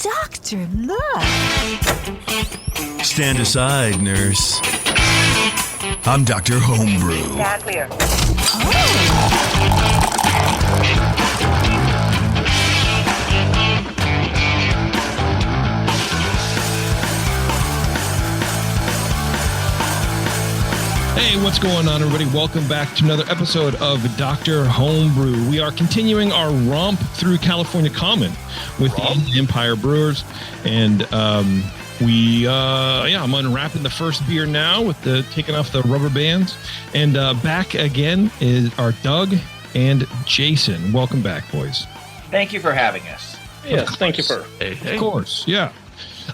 Doctor, look. Stand aside, nurse. I'm Dr. Homebrew. Stand clear. Hey, what's going on, everybody? Welcome back to another episode of Dr. Homebrew. We are continuing our romp through California Common with the Inland Empire Brewers. And I'm unwrapping the first beer now with the taking off the rubber bands. And back again are Doug and Jason. Welcome back, boys. Thank you for having us. Yes, thank you for. Of course, yeah.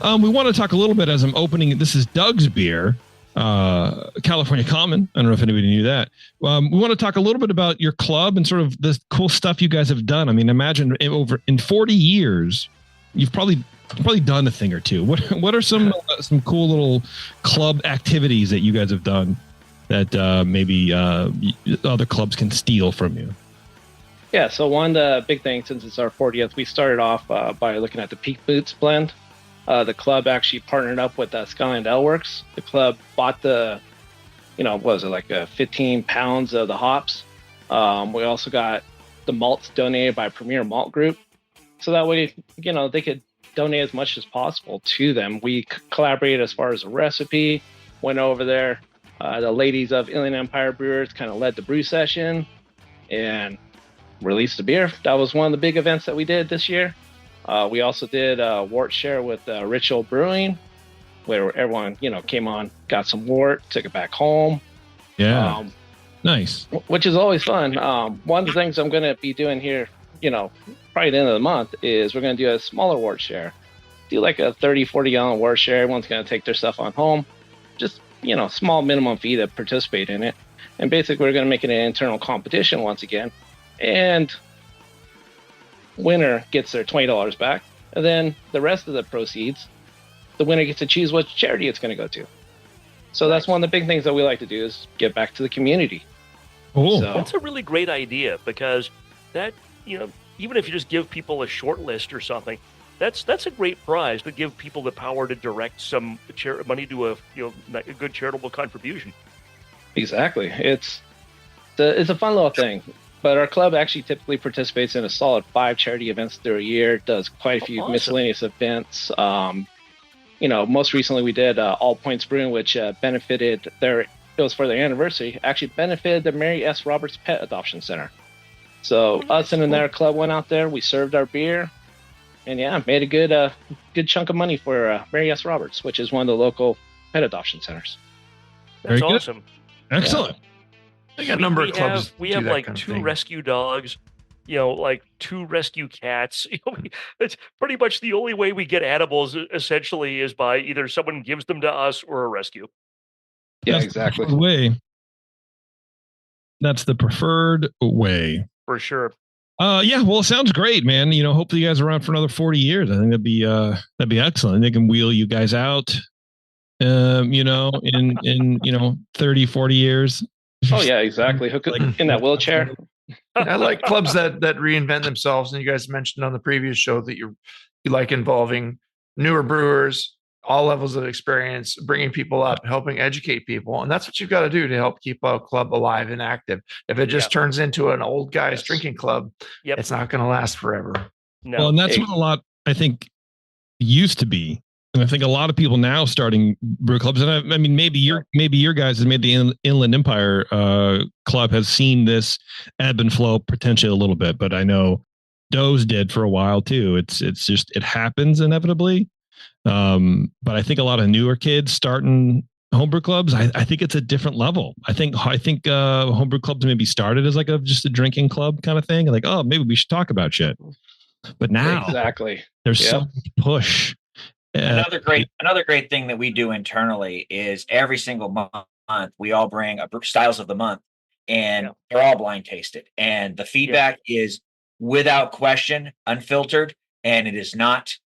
We want to talk a little bit as I'm opening. This is Doug's beer. California Common. I don't know if anybody knew that. We want to talk a little bit about your club and sort of the cool stuff you guys have done. I mean, imagine in 40 years, you've probably done a thing or two. What are some cool little club activities that you guys have done that maybe other clubs can steal from you? Yeah, so one of the big things, since it's our 40th, we started off by looking at the Peak Boots blend. The club actually partnered up with Skyland Ale Works. The club bought 15 pounds of the hops. We also got the malts donated by Premier Malt Group. So that way, they could donate as much as possible to them. We collaborated as far as a recipe, went over there. The ladies of Inland Empire Brewers kind of led the brew session and released the beer. That was one of the big events that we did this year. We also did a wort share with Ritual Brewing, where everyone, came on, got some wort, took it back home. Yeah, nice. Which is always fun. One of the things I'm going to be doing here, probably at the end of the month, is we're going to do a smaller wort share. Do like a 30, 40 gallon wort share. Everyone's going to take their stuff on home. Just, small minimum fee to participate in it. And basically, we're going to make it an internal competition once again. And winner gets their $20 back, and then the rest of the proceeds, the winner gets to choose what charity it's going to go to. So that's one of the big things that we like to do is give back to the community. Oh, so, that's a really great idea, because that, even if you just give people a short list or something, that's a great prize to give people the power to direct some money to a good charitable contribution. Exactly. It's a fun little thing. But our club actually typically participates in a solid 5 charity events through a year, does quite a few miscellaneous events. Most recently we did All Points Brewing, which benefited it was for their anniversary, actually benefited the Mary S. Roberts Pet Adoption Center. So us and their club went out there, we served our beer, and made a good chunk of money for Mary S. Roberts, which is one of the local pet adoption centers. That's Very good. Awesome. Excellent. Yeah. I think a number of clubs. We have like 2 rescue dogs, like 2 rescue cats. It's pretty much the only way we get animals essentially is by either someone gives them to us or a rescue. Yeah, That's exactly. The way. That's the preferred way. For sure. Well, it sounds great, man. Hopefully you guys are around for another 40 years. I think that'd be excellent. They can wheel you guys out, in 30, 40 years. Oh yeah, exactly. Hook in that wheelchair. I like clubs that reinvent themselves. And you guys mentioned on the previous show that you like involving newer brewers, all levels of experience, bringing people up, helping educate people. And that's what you've got to do to help keep a club alive and active. If it just turns into an old guys drinking club, it's not going to last forever. No. Well, and that's what a lot, I think, used to be. And I think a lot of people now starting brew clubs, and I mean, maybe your guys has made the Inland Empire club has seen this ebb and flow potentially a little bit, but I know Doe's did for a while too. It's just, it happens inevitably. But I think a lot of newer kids starting homebrew clubs, I think it's a different level. I think homebrew clubs maybe started as like just a drinking club kind of thing. Like, oh, maybe we should talk about shit. But now there's so much push. Another great thing that we do internally is every single month we all bring styles of the month, and they're all blind tasted, and the feedback is without question unfiltered, and it is not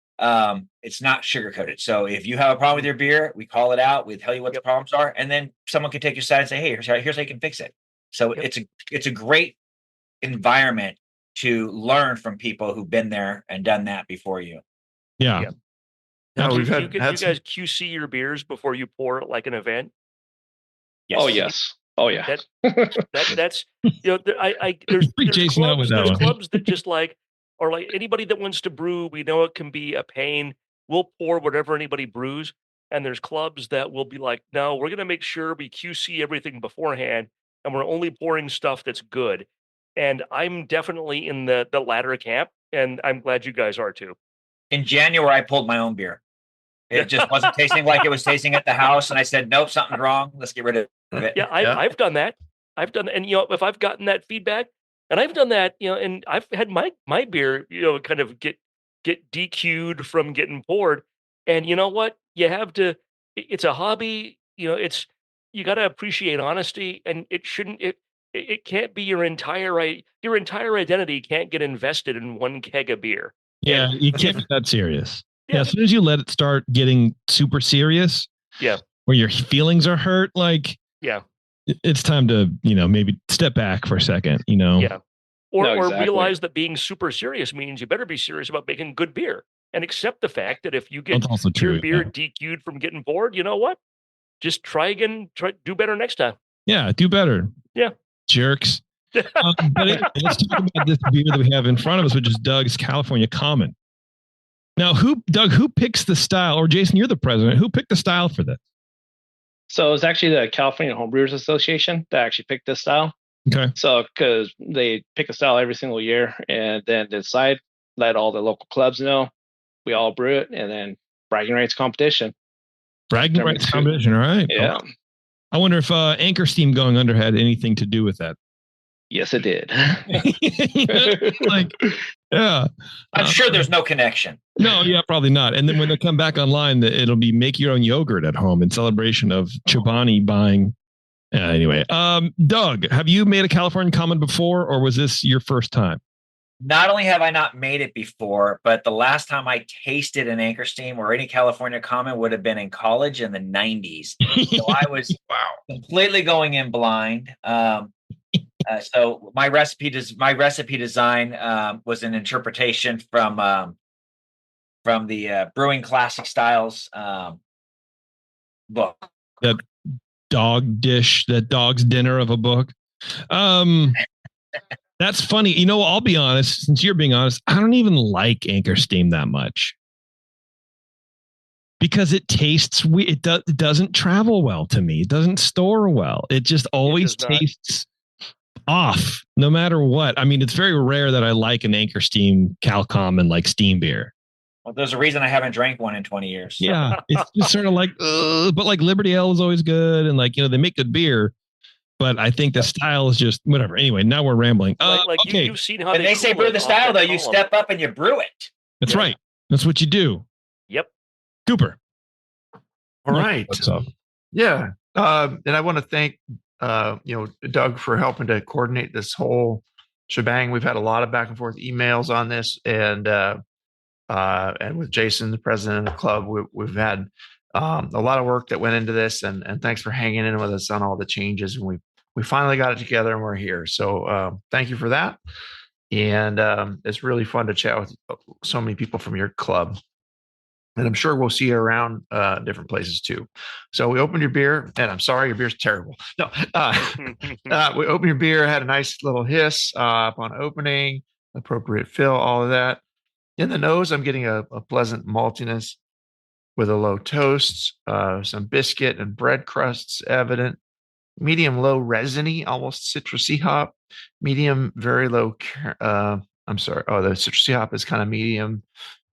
it's not sugar coated. So if you have a problem with your beer, we call it out, we tell you what the problems are, and then someone can take your side and say, hey, here's how you can fix it. So it's a great environment to learn from people who've been there and done that before you. Yeah. Yeah. Yeah, Do we've you, had, do had you some- guys QC your beers before you pour it like an event? Yes. Oh yes. Oh yeah. That's there's Freak Jason out with that there's one. clubs that just like or like anybody that wants to brew, we know it can be a pain. We'll pour whatever anybody brews, and there's clubs that will be like, no, we're gonna make sure we QC everything beforehand, and we're only pouring stuff that's good. And I'm definitely in the latter camp, and I'm glad you guys are too. In January, I pulled my own beer. It just wasn't tasting like it was tasting at the house, and I said, "Nope, something's wrong. Let's get rid of it." Yeah, I've done that. And if I've gotten that feedback, and I've done that, and I've had my beer, kind of get DQ'd from getting poured. And you know what? You have to. It's a hobby. You got to appreciate honesty, and it shouldn't. It can't be your entire identity can't get invested in one keg of beer. Yeah, And you can't be that serious. Yeah, Yeah. as soon as you let it start getting super serious, Yeah. where your feelings are hurt, like Yeah. it's time to, maybe step back for a second, Yeah. Or No, exactly. realize that being super serious means you better be serious about making good beer and accept the fact that if you get That's also true. your beer DQ'd from getting poured, you know what? Just try again. Do better next time. Yeah, do better. Yeah. Jerks. But let's talk about this beer that we have in front of us, which is Doug's California Common. Now, Doug, who picks the style? Or Jason, you're the president. Who picked the style for this? So it's actually the California Homebrewers Association that actually picked this style. Okay. So because they pick a style every single year and then decide, let all the local clubs know, we all brew it, and then bragging rights competition. Bragging rights competition. All right. Yeah. Okay. I wonder if Anchor Steam going under had anything to do with that. Yes, it did. Like, yeah. I'm sure there's no connection. No, yeah, probably not. And then when they come back online, it'll be make your own yogurt at home in celebration of Chobani buying. Anyway, Doug, have you made a California Common before, or was this your first time? Not only have I not made it before, but the last time I tasted an Anchor Steam or any California Common would have been in college in the 90s. So I was completely going in blind. So my recipe design was an interpretation from the Brewing Classic Styles book. That dog's dinner of a book. That's funny. I'll be honest, since you're being honest, I don't even like Anchor Steam that much. Because it tastes weird. It doesn't travel well to me. It doesn't store well. It just always tastes off, no matter what. I mean, it's very rare that I like an Anchor Steam Cal Common like steam beer. Well, there's a reason I haven't drank one in 20 years. Yeah, it's just sort of like, but like Liberty Ale is always good, and like they make good beer, but I think the style is just whatever. Anyway, now we're rambling. Okay, you've seen how and they say brew the style though. You step up and you brew it. That's right. That's what you do. Yep. Cooper. All right. What's up? Yeah. And I want to thank Doug for helping to coordinate this whole shebang. We've had a lot of back and forth emails on this, and with Jason, the president of the club, we've had a lot of work that went into this, and thanks for hanging in with us on all the changes. And we finally got it together, and we're here. So thank you for that. And it's really fun to chat with so many people from your club. And I'm sure we'll see you around different places too. So we opened your beer, and I'm sorry, your beer's terrible. No, we opened your beer, had a nice little hiss upon opening, appropriate fill, all of that. In the nose, I'm getting a pleasant maltiness with a low toast, some biscuit and bread crusts evident, medium low resiny, almost citrusy hop, medium very low. The citrusy hop is kind of medium,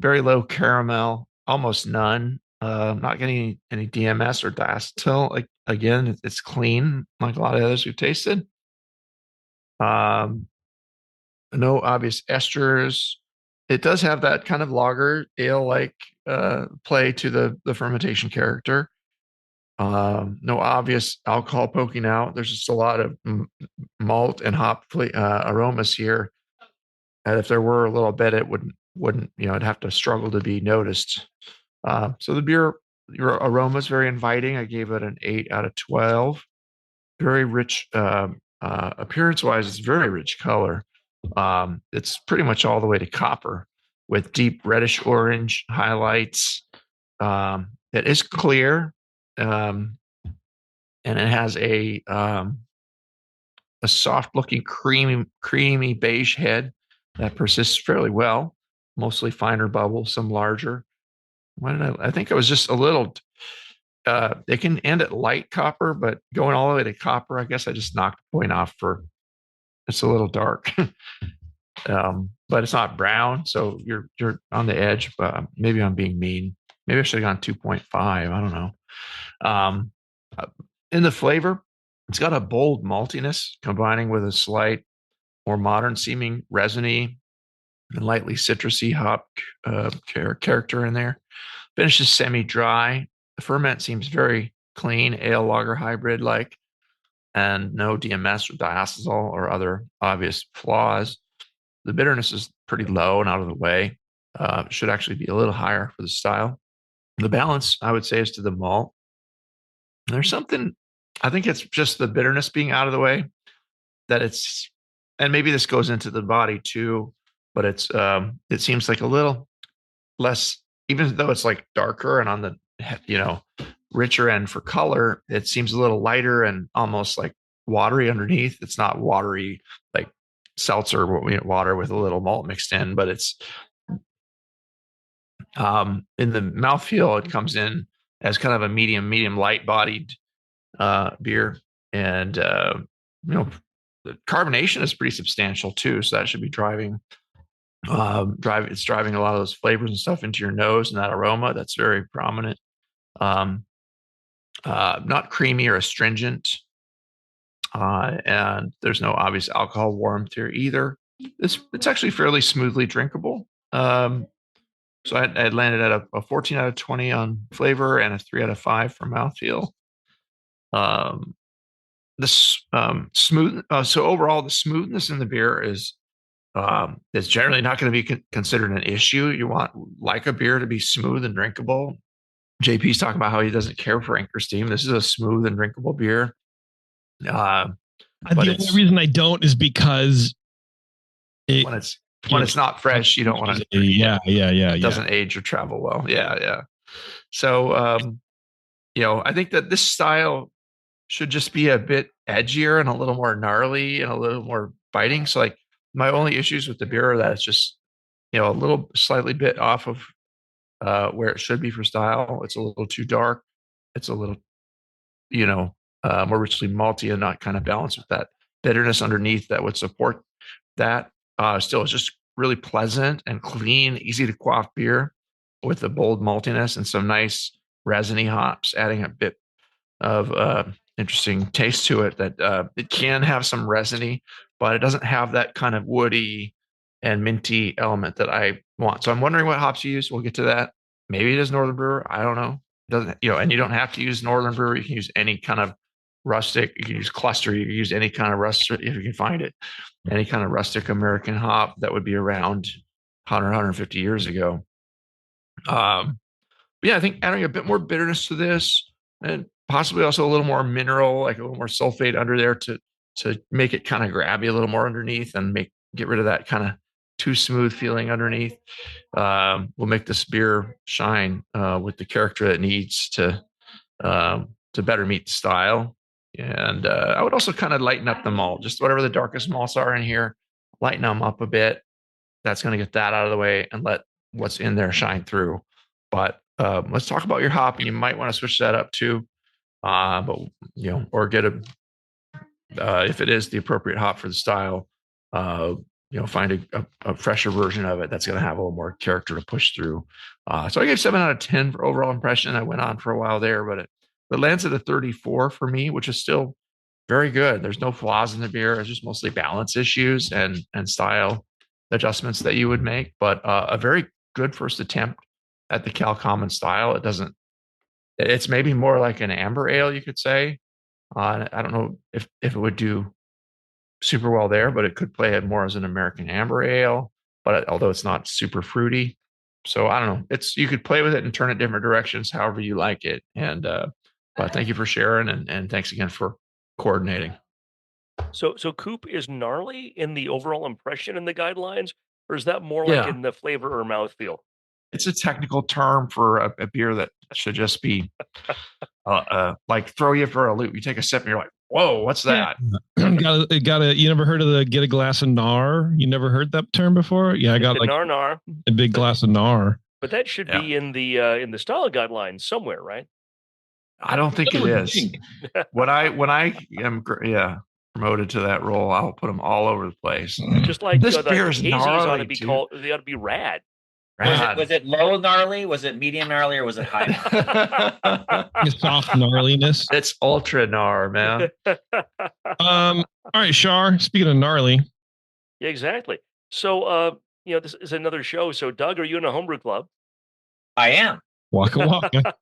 very low caramel, almost none. Not getting any DMS or diacetyl. Like again, it's clean, like a lot of others we've tasted. No obvious esters. It does have that kind of lager ale-like play to the fermentation character. No obvious alcohol poking out. There's just a lot of malt and hop aromas here. And if there were a little bit, it wouldn't it'd have to struggle to be noticed. So the beer, your aroma is very inviting. I gave it an 8 out of 12. Very rich appearance-wise. It's very rich color. It's pretty much all the way to copper. with deep reddish orange highlights. It is clear, and it has a soft-looking, creamy beige head that persists fairly well. Mostly finer bubbles, some larger. I think it was just a little. They can end at light copper, but going all the way to copper, I guess I just knocked the point off for. It's a little dark. But it's not brown, so you're on the edge. But maybe I'm being mean. Maybe I should have gone 2.5. I don't know. In the flavor, it's got a bold maltiness combining with a slight, more modern seeming resiny and lightly citrusy hop character in there. Finish is semi-dry. The ferment seems very clean, ale lager hybrid like, and no DMS or diacetyl or other obvious flaws. The bitterness is pretty low and out of the way. Should actually be a little higher for the style. The balance, I would say, is to the malt. There's something, I think it's just the bitterness being out of the way that it's, and maybe this goes into the body too, but it's, it seems like a little less, even though it's like darker and on the, richer end for color, it seems a little lighter and almost like watery underneath. It's not watery like seltzer water with a little malt mixed in, but it's in the mouthfeel, it comes in as kind of a medium light bodied beer. And the carbonation is pretty substantial too. So that should be driving a lot of those flavors and stuff into your nose, and that aroma that's very prominent. Not creamy or astringent. And there's no obvious alcohol warmth here either. It's actually fairly smoothly drinkable. So I landed at a 14 out of 20 on flavor and a 3 out of 5 for mouthfeel. Smooth. So overall, the smoothness in the beer is generally not going to be considered an issue. You want like a beer to be smooth and drinkable. JP's talking about how he doesn't care for anchor steam. This is a smooth and drinkable beer. The only reason I don't is because when it's not fresh, you don't want to. Yeah. It doesn't age or travel well. Yeah. So, I think that this style should just be a bit edgier and a little more gnarly and a little more biting. So, like, my only issues with the beer are that it's just, a little slightly bit off of where it should be for style. It's a little too dark. It's a little, more richly malty and not kind of balanced with that bitterness underneath that would support that. Still, it's just really pleasant and clean, easy to quaff beer with a bold maltiness and some nice resiny hops, adding a bit of interesting taste to it. That it can have some resiny, but it doesn't have that kind of woody and minty element that I want. So I'm wondering what hops you use. We'll get to that. Maybe it is Northern Brewer. I don't know. It doesn't, and you don't have to use Northern Brewer. You can use any kind of rustic. You can use cluster. You can use any kind of rustic if you can find it. Any kind of rustic American hop that would be around 150 years ago. I think adding a bit more bitterness to this, and possibly also a little more mineral, like a little more sulfate under there to make it kind of grabby a little more underneath and get rid of that kind of too smooth feeling underneath. Will make this beer shine with the character it needs to better meet the style. And I would also kind of lighten up the malt, just whatever the darkest malts are in here, lighten them up a bit. That's going to get that out of the way and let what's in there shine through. But let's talk about your hop, and you might want to switch that up too. Or get if it is the appropriate hop for the style, find a fresher version of it that's going to have a little more character to push through. So I gave 7 out of 10 for overall impression. I went on for a while there, but it lands at a 34 for me, which is still very good. There's no flaws in the beer. It's just mostly balance issues and style adjustments that you would make, but a very good first attempt at the Cal Common style. It's maybe more like an amber ale, you could say. I don't know if it would do super well there, but it could play it more as an American amber ale, but although it's not super fruity. So I don't know. You could play with it and turn it different directions, however you like it. And but thank you for sharing, and thanks again for coordinating. So Coop is gnarly in the overall impression in the guidelines, or is that more like Yeah. in the flavor or mouthfeel? It's a technical term for a beer that should just be like throw you for a loop. You take a sip and you're like, whoa, what's that? You never heard of the get a glass of nar? You never heard that term before? Yeah, I got The like nar, a big glass of nar. but that should Yeah. be in the style guidelines somewhere, right? I don't think it is. When I am promoted to that role, I'll put them all over the place. Just like This the beer is hazies ought to gnarly, be dude. called. They ought to be rad. Was it low gnarly? Was it medium gnarly, or was it high? Soft gnarliness. It's ultra gnar, man. All right, Shar. Speaking of gnarly, Yeah, exactly. So, this is another show. So, Doug, are you in a homebrew club? I am. waka waka.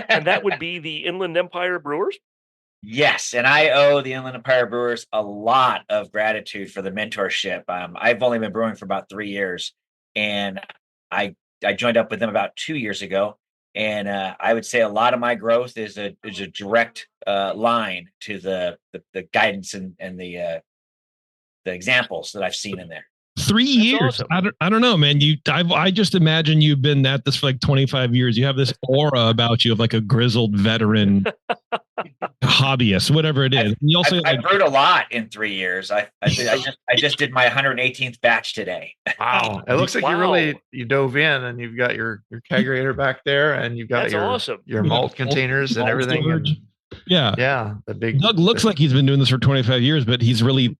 And that would be the Inland Empire Brewers. Yes, and I owe the Inland Empire Brewers a lot of gratitude for the mentorship. I've only been brewing for about 3 years, and I joined up with them about 2 years ago. And I would say a lot of my growth is a direct line to the guidance and the examples that I've seen in there. 3 years. Awesome. I don't know, man. I just imagine you've been at this for like 25 years. You have this aura about you of like a grizzled veteran hobbyist, whatever it is. You also I brewed a lot in 3 years. I just did my 118th batch today. Wow. It looks like you dove in and you've got your kegerator back there and you've got your malt containers and everything. And yeah. The big Doug looks like he's been doing this for 25 years, but he's really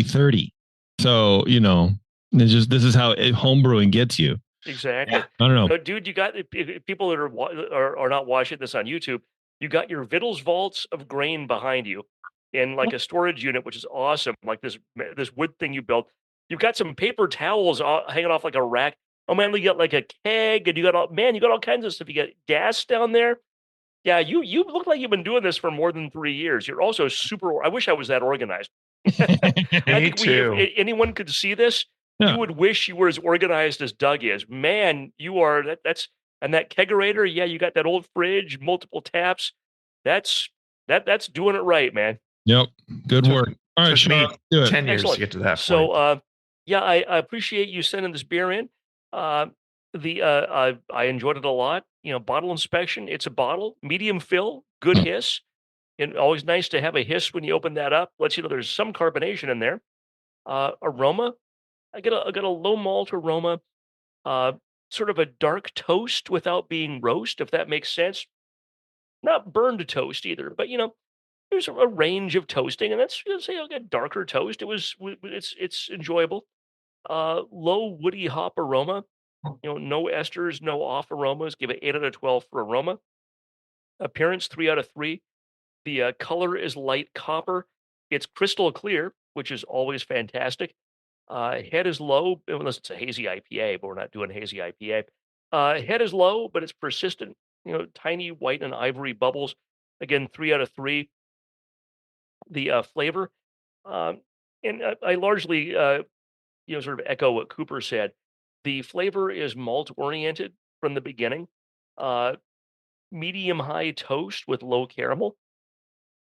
30. So, this is how homebrewing gets you. Exactly. Yeah. I don't know. But dude, you got people that are not watching this on YouTube. You got your Vittles vaults of grain behind you in like a storage unit, which is awesome. Like this wood thing you built. You've got some paper towels hanging off like a rack. Oh man, you got like a keg, and you got all kinds of stuff. You got gas down there. Yeah, you look like you've been doing this for more than 3 years. You're also super. I wish I was that organized. Me too. If anyone could see this, you would wish you were as organized as Doug is. Man, you are. And that kegerator. Yeah, you got that old fridge, multiple taps. That's doing it right, man. Yep. Good work. All right, me do it. 10 years Excellent. to get to that point. So, I appreciate you sending this beer in. I enjoyed it a lot. Bottle inspection. It's a bottle, medium fill, good hiss. And always nice to have a hiss when you open that up. Lets you know there's some carbonation in there. Aroma. I get a low malt aroma. Sort of a dark toast without being roast, if that makes sense. Not burned toast either, but there's a range of toasting, and that's say I got darker toast. It's enjoyable. Low woody hop aroma. No esters, no off aromas. Give it 8 out of 12 for aroma. Appearance 3 out of 3. The color is light copper. It's crystal clear, which is always fantastic. Head is low, unless it's a hazy IPA, but we're not doing hazy IPA. Head is low, but it's persistent. Tiny white and ivory bubbles. Again, 3 out of 3. The flavor, and I largely, sort of echo what Cooper said. The flavor is malt oriented from the beginning. Medium high toast with low caramel.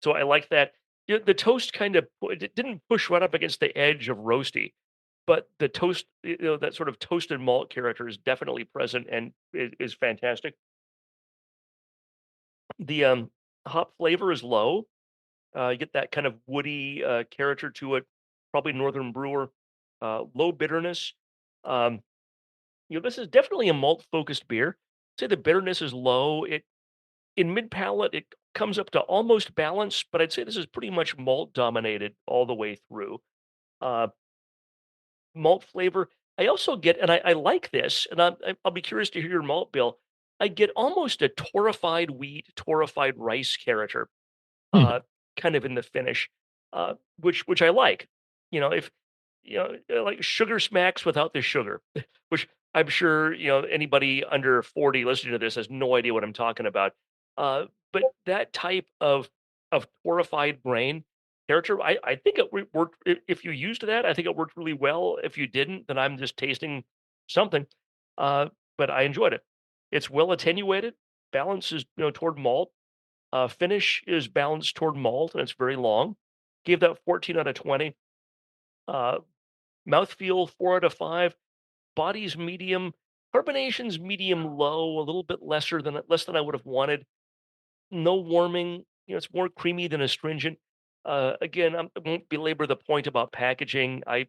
So I like that. The toast it didn't push right up against the edge of roasty, but the toast, that sort of toasted malt character is definitely present and is fantastic. The hop flavor is low. You get that kind of woody character to it. Probably Northern Brewer. Low bitterness. This is definitely a malt focused beer. Say the bitterness is low. In mid palate, it comes up to almost balance, but I'd say this is pretty much malt dominated all the way through. Malt flavor. I also get, and I like this, and I'll be curious to hear your malt bill. I get almost a torrefied wheat, torrefied rice character, kind of in the finish, which I like. If like sugar smacks without the sugar, which I'm sure anybody under 40 listening to this has no idea what I'm talking about. But that type of torrefied grain character, I think it worked. If you used that, I think it worked really well. If you didn't, then I'm just tasting something. But I enjoyed it. It's well attenuated. Balance is toward malt. Finish is balanced toward malt, and it's very long. Gave that 14 out of 20. Mouthfeel 4 out of 5. body's medium, carbonation's medium low, a little bit less than I would have wanted. No warming, it's more creamy than astringent. Again, I won't belabor the point about packaging. I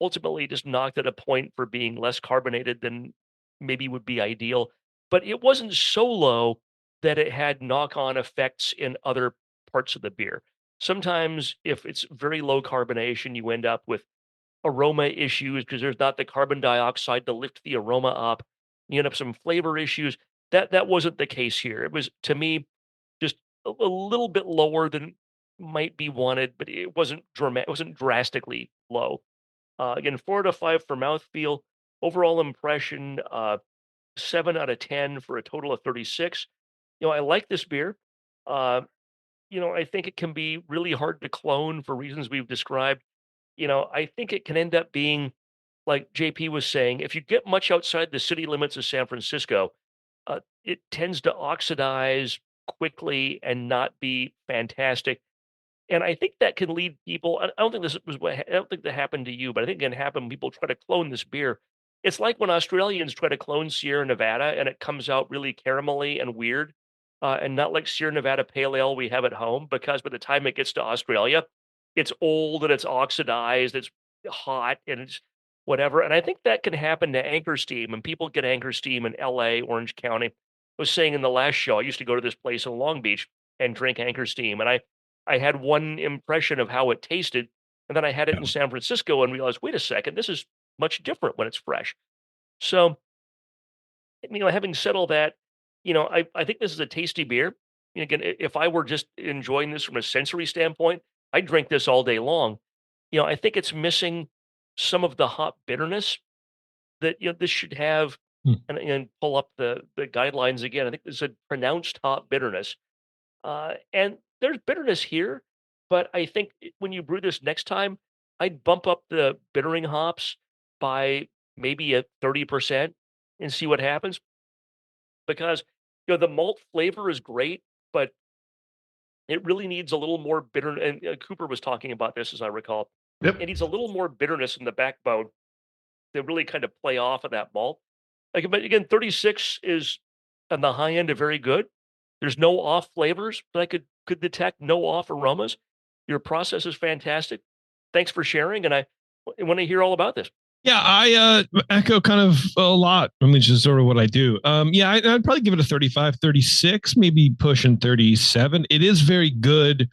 ultimately just knocked at a point for being less carbonated than maybe would be ideal, but it wasn't so low that it had knock-on effects in other parts of the beer. Sometimes if it's very low carbonation, you end up with aroma issues because there's not the carbon dioxide to lift the aroma up. You end up some flavor issues. That wasn't the case here. It was, to me, just a little bit lower than might be wanted, but it wasn't dramatic. It wasn't drastically low. Again, 4 out of 5 for mouthfeel. Overall impression, 7 out of 10 for a total of 36. I like this beer. Uh, I think it can be really hard to clone for reasons we've described. I think it can end up being, like JP was saying, if you get much outside the city limits of San Francisco, it tends to oxidize quickly and not be fantastic. And I think that can lead people. I don't think this was I don't think that happened to you, but I think it can happen when people try to clone this beer. It's like when Australians try to clone Sierra Nevada and it comes out really caramelly and weird, and not like Sierra Nevada Pale Ale we have at home, because by the time it gets to Australia, it's old and it's oxidized, it's hot, and it's whatever. And I think that can happen to Anchor Steam, and people get Anchor Steam in LA, Orange County. I was saying in the last show, I used to go to this place in Long Beach and drink Anchor Steam, and I had one impression of how it tasted, and then I had it in San Francisco and realized, wait a second, this is much different when it's fresh. So, having said all that, I think this is a tasty beer. Again, if I were just enjoying this from a sensory standpoint, I'd drink this all day long. I think it's missing some of the hop bitterness that this should have. And pull up the guidelines again. I think there's a pronounced hop bitterness, and there's bitterness here, but I think when you brew this next time, I'd bump up the bittering hops by maybe a 30% and see what happens. Because the malt flavor is great, but it really needs a little more bitter. And Cooper was talking about this, as I recall. Yep. It needs a little more bitterness in the backbone to really kind of play off of that malt. But again, 36 is on the high end of very good. There's no off flavors that I could detect, no off aromas. Your process is fantastic. Thanks for sharing, and I want to hear all about this. Yeah, I echo kind of a lot. I mean, it's just sort of what I do. Yeah, I'd probably give it a 35, 36, maybe pushing 37. It is very good.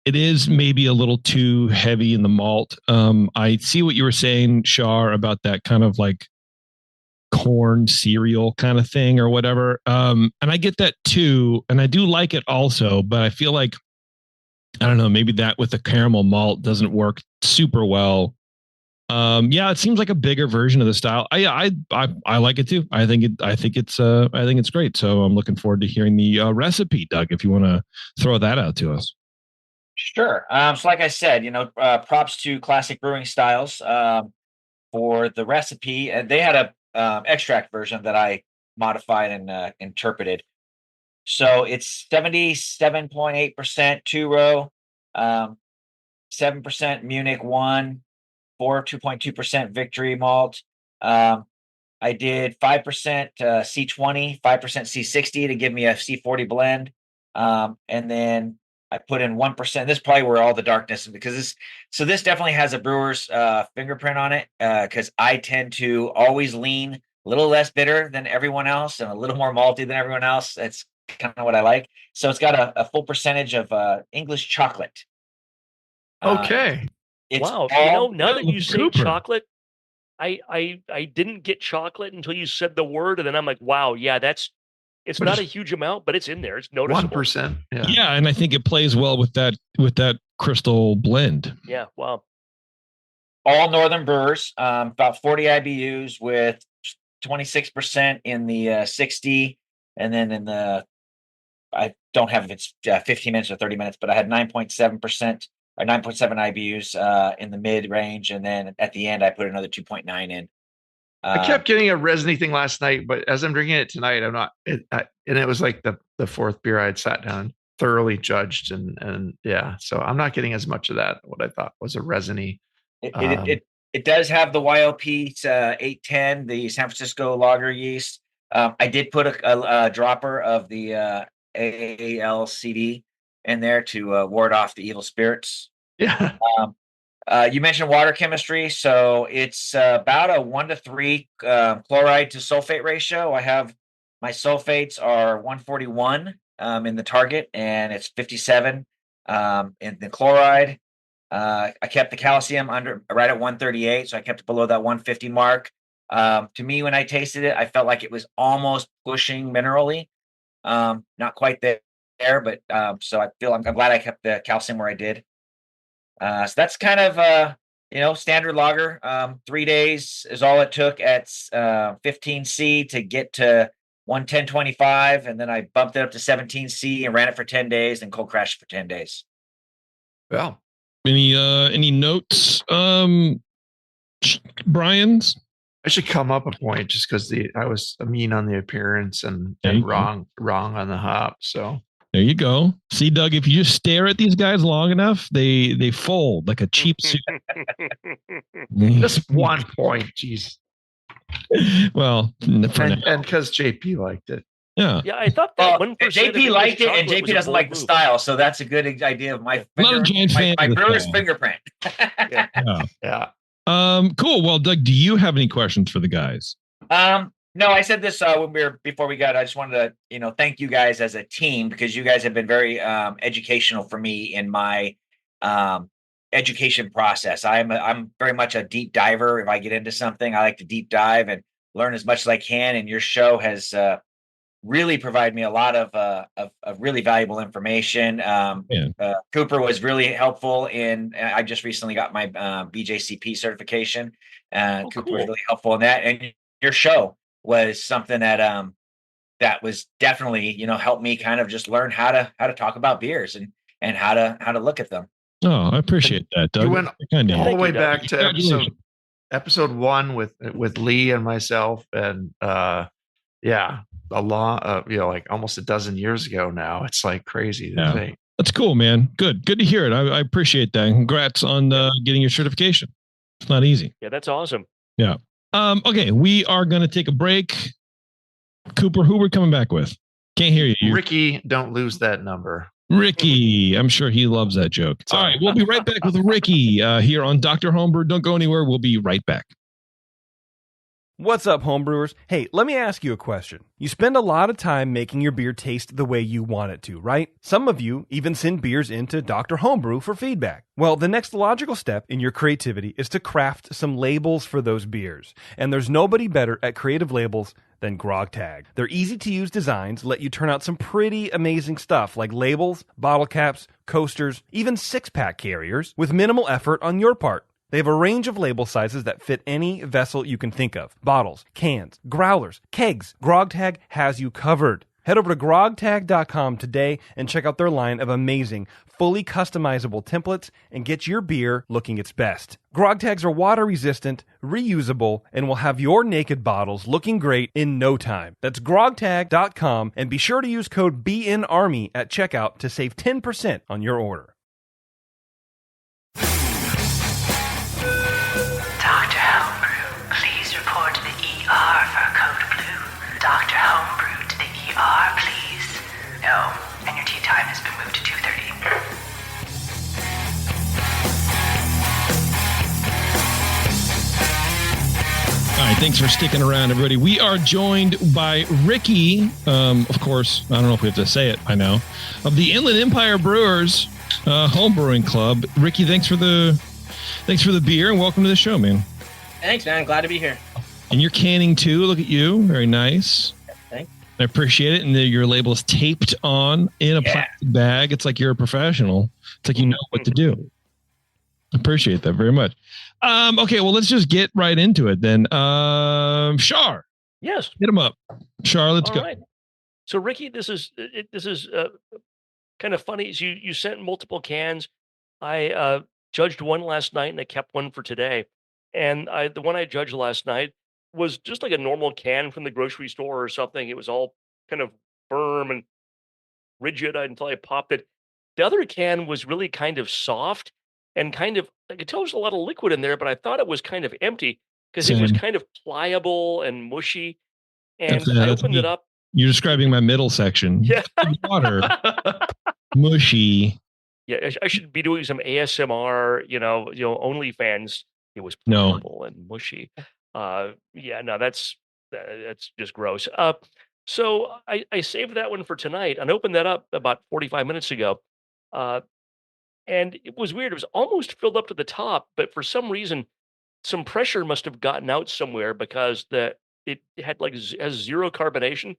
It is maybe a little too heavy in the malt. I see what you were saying, Shar, about that kind of like corn cereal kind of thing or whatever. And I get that too. And I do like it also, but I feel like, I don't know, maybe that with the caramel malt doesn't work super well. Yeah, it seems like a bigger version of the style. I like it too. I think it's great. So I'm looking forward to hearing the recipe, Doug, if you want to throw that out to us. Sure. So like I said, props to Classic Brewing Styles for the recipe. They had a extract version that I modified and interpreted. So it's 77.8% two-row, 7% Munich 1, 2.2% Victory malt. I did 5% C20, 5% C60 to give me a C40 blend. And then I put in 1%. This is probably where all the darkness, because this definitely has a brewer's fingerprint on it, because I tend to always lean a little less bitter than everyone else and a little more malty than everyone else. That's kind of what I like. So it's got a full percentage of English chocolate. Okay. Wow. Now that you say chocolate, I didn't get chocolate until you said the word, and then I'm like, wow, yeah, it's not a huge amount, but it's in there. It's noticeable. 1%. Yeah, and I think it plays well with that crystal blend. Yeah, wow. All Northern Brewers, about 40 IBUs with 26% in the 60, and then in the, I don't have if it's 15 minutes or 30 minutes, but I had 9.7% or 9.7 IBUs in the mid range, and then at the end I put another 2.9 in. I kept getting a resiny thing last night, but as I'm drinking it tonight, I'm not. And it was like the fourth beer I had sat down, thoroughly judged, and yeah, so I'm not getting as much of that. What I thought was a resiny. It It does have the YLP 810, the San Francisco lager yeast. I did put a dropper of the AALCD in there to ward off the evil spirits. Yeah. You mentioned water chemistry, so it's about a 1-to-3 chloride to sulfate ratio. I have my sulfates are 141 in the target, and it's 57 in the chloride. I kept the calcium under right at 138, so I kept it below that 150 mark. To me, when I tasted it, I felt like it was almost pushing minerally. Not quite there, but so I feel I'm glad I kept the calcium where I did. So that's kind of standard lager. 3 days is all it took at 15C to get to 110.25, and then I bumped it up to 17C and ran it for 10 days and cold crashed for 10 days. Well, any notes, Brian's? I should come up a point just because I was mean on the appearance and There you wrong on the hop. So There you go. See, Doug, if you just stare at these guys long enough, they fold like a cheap suit. just 1 point, jeez. Well, for now. And because JP liked it. Yeah. Yeah, I thought that 1% JP of liked it, and chocolate JP was a doesn't bold like the move. style, so that's a good idea of my I'm not a giant fan my of the brewer's style. fingerprint. Yeah. Cool. Well, Doug, do you have any questions for the guys? No, I said this before we got. I just wanted to, thank you guys as a team, because you guys have been very educational for me in my education process. I'm very much a deep diver. If I get into something, I like to deep dive and learn as much as I can. And your show has really provided me a lot of really valuable information. Cooper was really helpful I just recently got my BJCP certification. Cooper was really helpful in that, and your show was something that that was definitely helped me kind of just learn how to talk about beers and how to look at them. Oh, I appreciate that, Doug. You went all the way back to Congratulations. episode 1 with Lee and myself, and a long like almost a dozen years ago now. It's like crazy to think. That's cool, man. Good to hear it. I appreciate that. Congrats on getting your certification. It's not easy. Yeah, that's awesome. Yeah. Okay, we are going to take a break. Cooper, who we're coming back with? Can't hear you. Ricky, don't lose that number. Ricky, I'm sure he loves that joke. All right, we'll be right back with Ricky here on Dr. Homebrew. Don't go anywhere. We'll be right back. What's up, homebrewers? Hey, let me ask you a question. You spend a lot of time making your beer taste the way you want it to, right? Some of you even send beers into Dr. Homebrew for feedback. Well, the next logical step in your creativity is to craft some labels for those beers. And there's nobody better at creative labels than GrogTag. Their easy-to-use designs let you turn out some pretty amazing stuff like labels, bottle caps, coasters, even six-pack carriers with minimal effort on your part. They have a range of label sizes that fit any vessel you can think of. Bottles, cans, growlers, kegs. GrogTag has you covered. Head over to grogtag.com today and check out their line of amazing, fully customizable templates and get your beer looking its best. GrogTags are water resistant, reusable, and will have your naked bottles looking great in no time. That's grogtag.com, and be sure to use code BNARMY at checkout to save 10% on your order. Dr. Homebrew, please report to the ER for code blue. Dr. Homebrew to the ER, please. Oh, and your tea time has been moved to 2:30. All right, thanks for sticking around, everybody. We are joined by Ricky, of course, I don't know if we have to say it by now, of the Inland Empire Brewers Homebrewing Club. Ricky, thanks for the beer and welcome to the show, man. Thanks, man. Glad to be here. And you're canning too. Look at you. Very nice. Thanks. I appreciate it. And your label is taped on in a plastic bag. It's like you're a professional. It's like you know what to do. I appreciate that very much. Okay, well, let's just get right into it then. Shar. Yes. Hit him up. Shar, let's All go. right. So, Ricky, this is kind of funny. So you sent multiple cans. I judged one last night, and I kept one for today. And the one I judged last night was just like a normal can from the grocery store or something. It was all kind of firm and rigid until I popped it. The other can was really kind of soft, and kind of I could tell there's a lot of liquid in there, but I thought it was kind of empty because it was Same. kind of pliable and mushy. That's, And I that's opened it me. up. You're describing my middle section. Yeah. Water, mushy. Yeah, I should be doing some ASMR, OnlyFans. It was No. pliable and mushy. Yeah, no, that's just gross. So I saved that one for tonight and opened that up about 45 minutes ago. And it was weird. It was almost filled up to the top, but for some reason, some pressure must have gotten out somewhere because it had like has zero carbonation.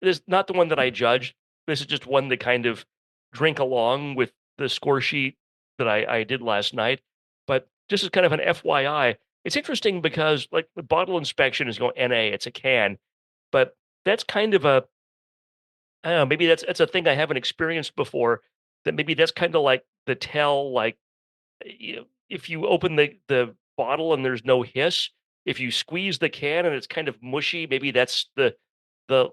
This is not the one that I judged. This is just one that kind of drink along with the score sheet that I did last night. But just as kind of an FYI, it's interesting because like the bottle inspection is going NA, it's a can, but that's kind of a I don't know, maybe that's a thing I haven't experienced before. That maybe that's kind of like the tell, like if you open the bottle and there's no hiss, if you squeeze the can and it's kind of mushy, maybe that's the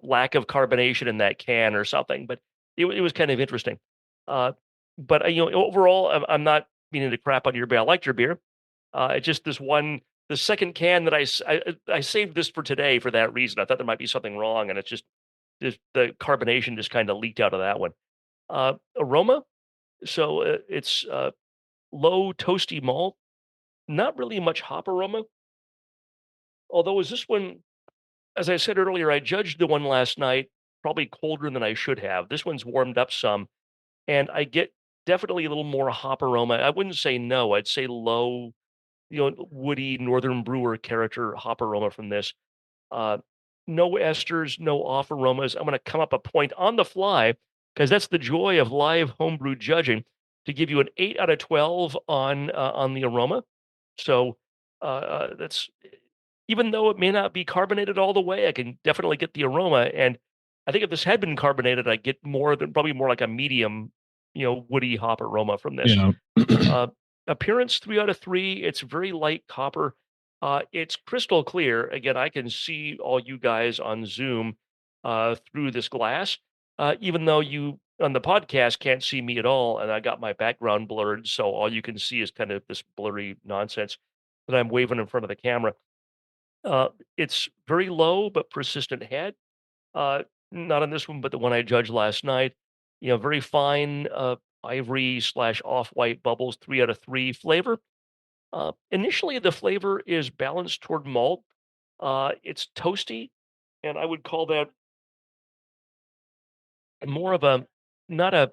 lack of carbonation in that can or something. But it was kind of interesting. Uh, but overall, I'm not meaning to crap on your beer. I liked your beer. It's just the second can that I saved this for today for that reason. I thought there might be something wrong, and it's just the carbonation just kind of leaked out of that one. Aroma, so it's low toasty malt, not really much hop aroma. Although, is this one, as I said earlier, I judged the one last night probably colder than I should have. This one's warmed up some, and I get definitely a little more hop aroma. I wouldn't say no, I'd say low, woody Northern Brewer character hop aroma from this. Uh, no esters, no off aromas. I'm going to come up a point on the fly because that's the joy of live homebrew judging to give you an 8 out of 12 on the aroma. So that's even though it may not be carbonated all the way, I can definitely get the aroma. And I think if this had been carbonated, I'd get probably more like a medium, woody hop aroma from this. Yeah. Appearance 3 out of 3. It's very light copper. It's crystal clear. Again, I can see all you guys on Zoom through this glass, even though you on the podcast can't see me at all, and I got my background blurred, so all you can see is kind of this blurry nonsense that I'm waving in front of the camera. It's very low but persistent head. Not on this one, but the one I judged last night. Very fine ivory / off-white bubbles, 3 out of 3 flavor. Initially, the flavor is balanced toward malt. It's toasty, and I would call that more of a not a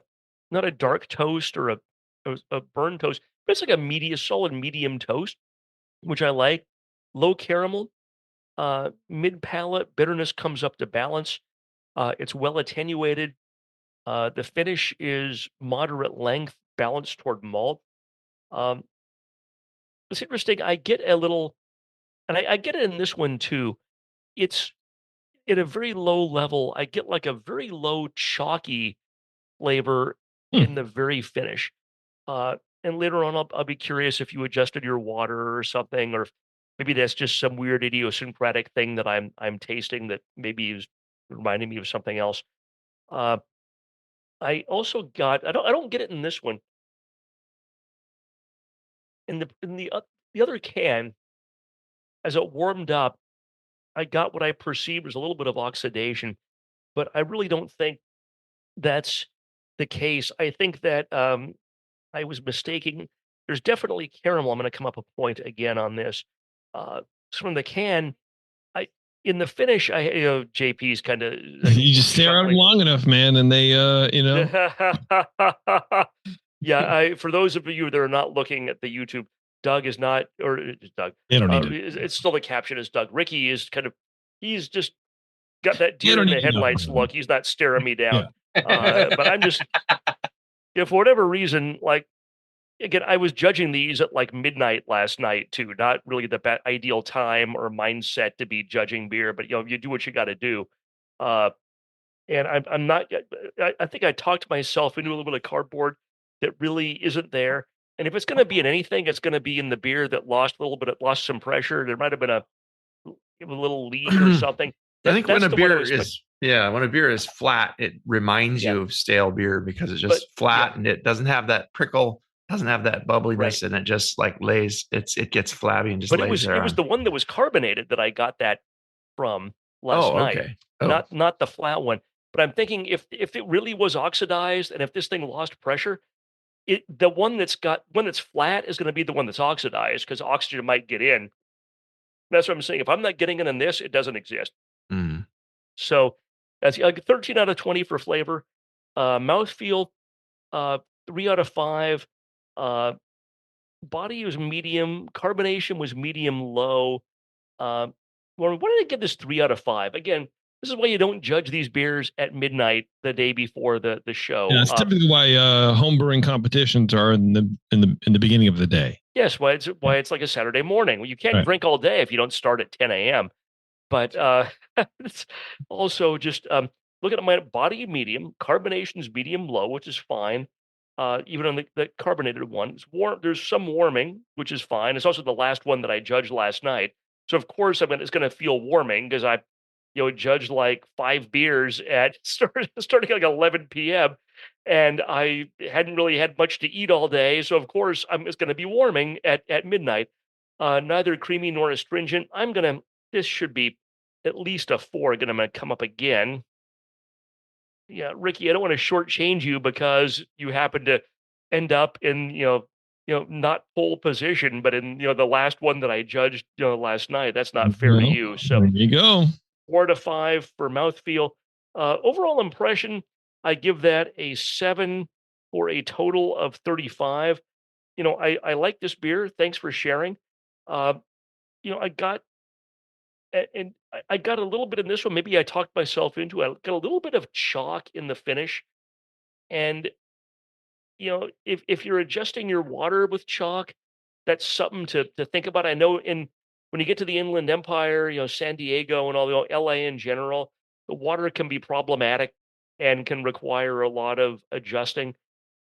not a dark toast or a burn toast, but it's like a solid medium toast, which I like. Low caramel, mid palate bitterness comes up to balance. It's well attenuated. The finish is moderate length, balanced toward malt. Um, it's interesting. I get a little, and I get it in this one too. It's at a very low level. I get like a very low chalky flavor in the very finish. And later on, I'll be curious if you adjusted your water or something, or if maybe that's just some weird idiosyncratic thing that I'm tasting that maybe is reminding me of something else. I also got I don't get it in this one. In the other can, as it warmed up, I got what I perceived as a little bit of oxidation, but I really don't think that's the case. I think that I was mistaking. There's definitely caramel. I'm going to come up a point again on this. So from the can, I in the finish, JP's kind of You just stare at them long enough, man, and they, Yeah, for those of you that are not looking at the YouTube, Doug is not, or Doug. They don't need to. It's still the caption is Doug. Ricky is he's just got that They deer don't in the need to know. headlights look. He's not staring me down. But I'm just, for whatever reason, like, again, I was judging these at like midnight last night too. Not really the ideal time or mindset to be judging beer, but you do what you got to do. And I'm not. I think I talked myself into a little bit of cardboard that really isn't there. And if it's going to be in anything, it's going to be in the beer that lost some pressure. There might have been a little leak or something. I think when a beer is flat, it reminds you of stale beer because it's just flat and it doesn't have that prickle doesn't have that bubbliness, Right. and it just like lays. It gets flabby and just But lays there. it was the one that was carbonated that I got that from last Oh, night, okay. Oh, not the flat one. But I'm thinking if it really was oxidized and if this thing lost pressure, the one that's flat is going to be the one that's oxidized because oxygen might get in. That's what I'm saying. If I'm not getting it in this, it doesn't exist. mm. So that's like 13 out of 20 for flavor. Mouthfeel, 3 out of 5. Uh, Body was medium. Carbonation was medium low. Uh, well, why did I give this 3 out of 5? Again, this is why you don't judge these beers at midnight the day before the show. Yeah, that's typically why home brewing competitions are in the beginning of the day. Yes, why it's like a Saturday morning. Well, you can't Right. drink all day if you don't start at 10 a.m. But it's also just looking at my body medium, carbonation's medium low, which is fine. Even on the carbonated one, it's warm. There's some warming, which is fine. It's also the last one that I judged last night, so of course it's going to feel warming because I, judged like 5 beers at starting like 11 p.m. and I hadn't really had much to eat all day, so of course it's going to be warming at midnight. Neither creamy nor astringent. This should be at least a 4. Again, I'm going to come up again. Yeah, Ricky, I don't want to shortchange you because you happen to end up in, not pole position, but in, the last one that I judged, last night. That's not fair to Well, you. So there you go. 4 to 5 for mouthfeel. Overall impression, I give that a 7 for a total of 35. I like this beer. Thanks for sharing. Uh, I got and I got a little bit in this one. Maybe I talked myself into it. I got a little bit of chalk in the finish. And, if you're adjusting your water with chalk, that's something to think about. I know when you get to the Inland Empire, San Diego and all the LA in general, the water can be problematic and can require a lot of adjusting.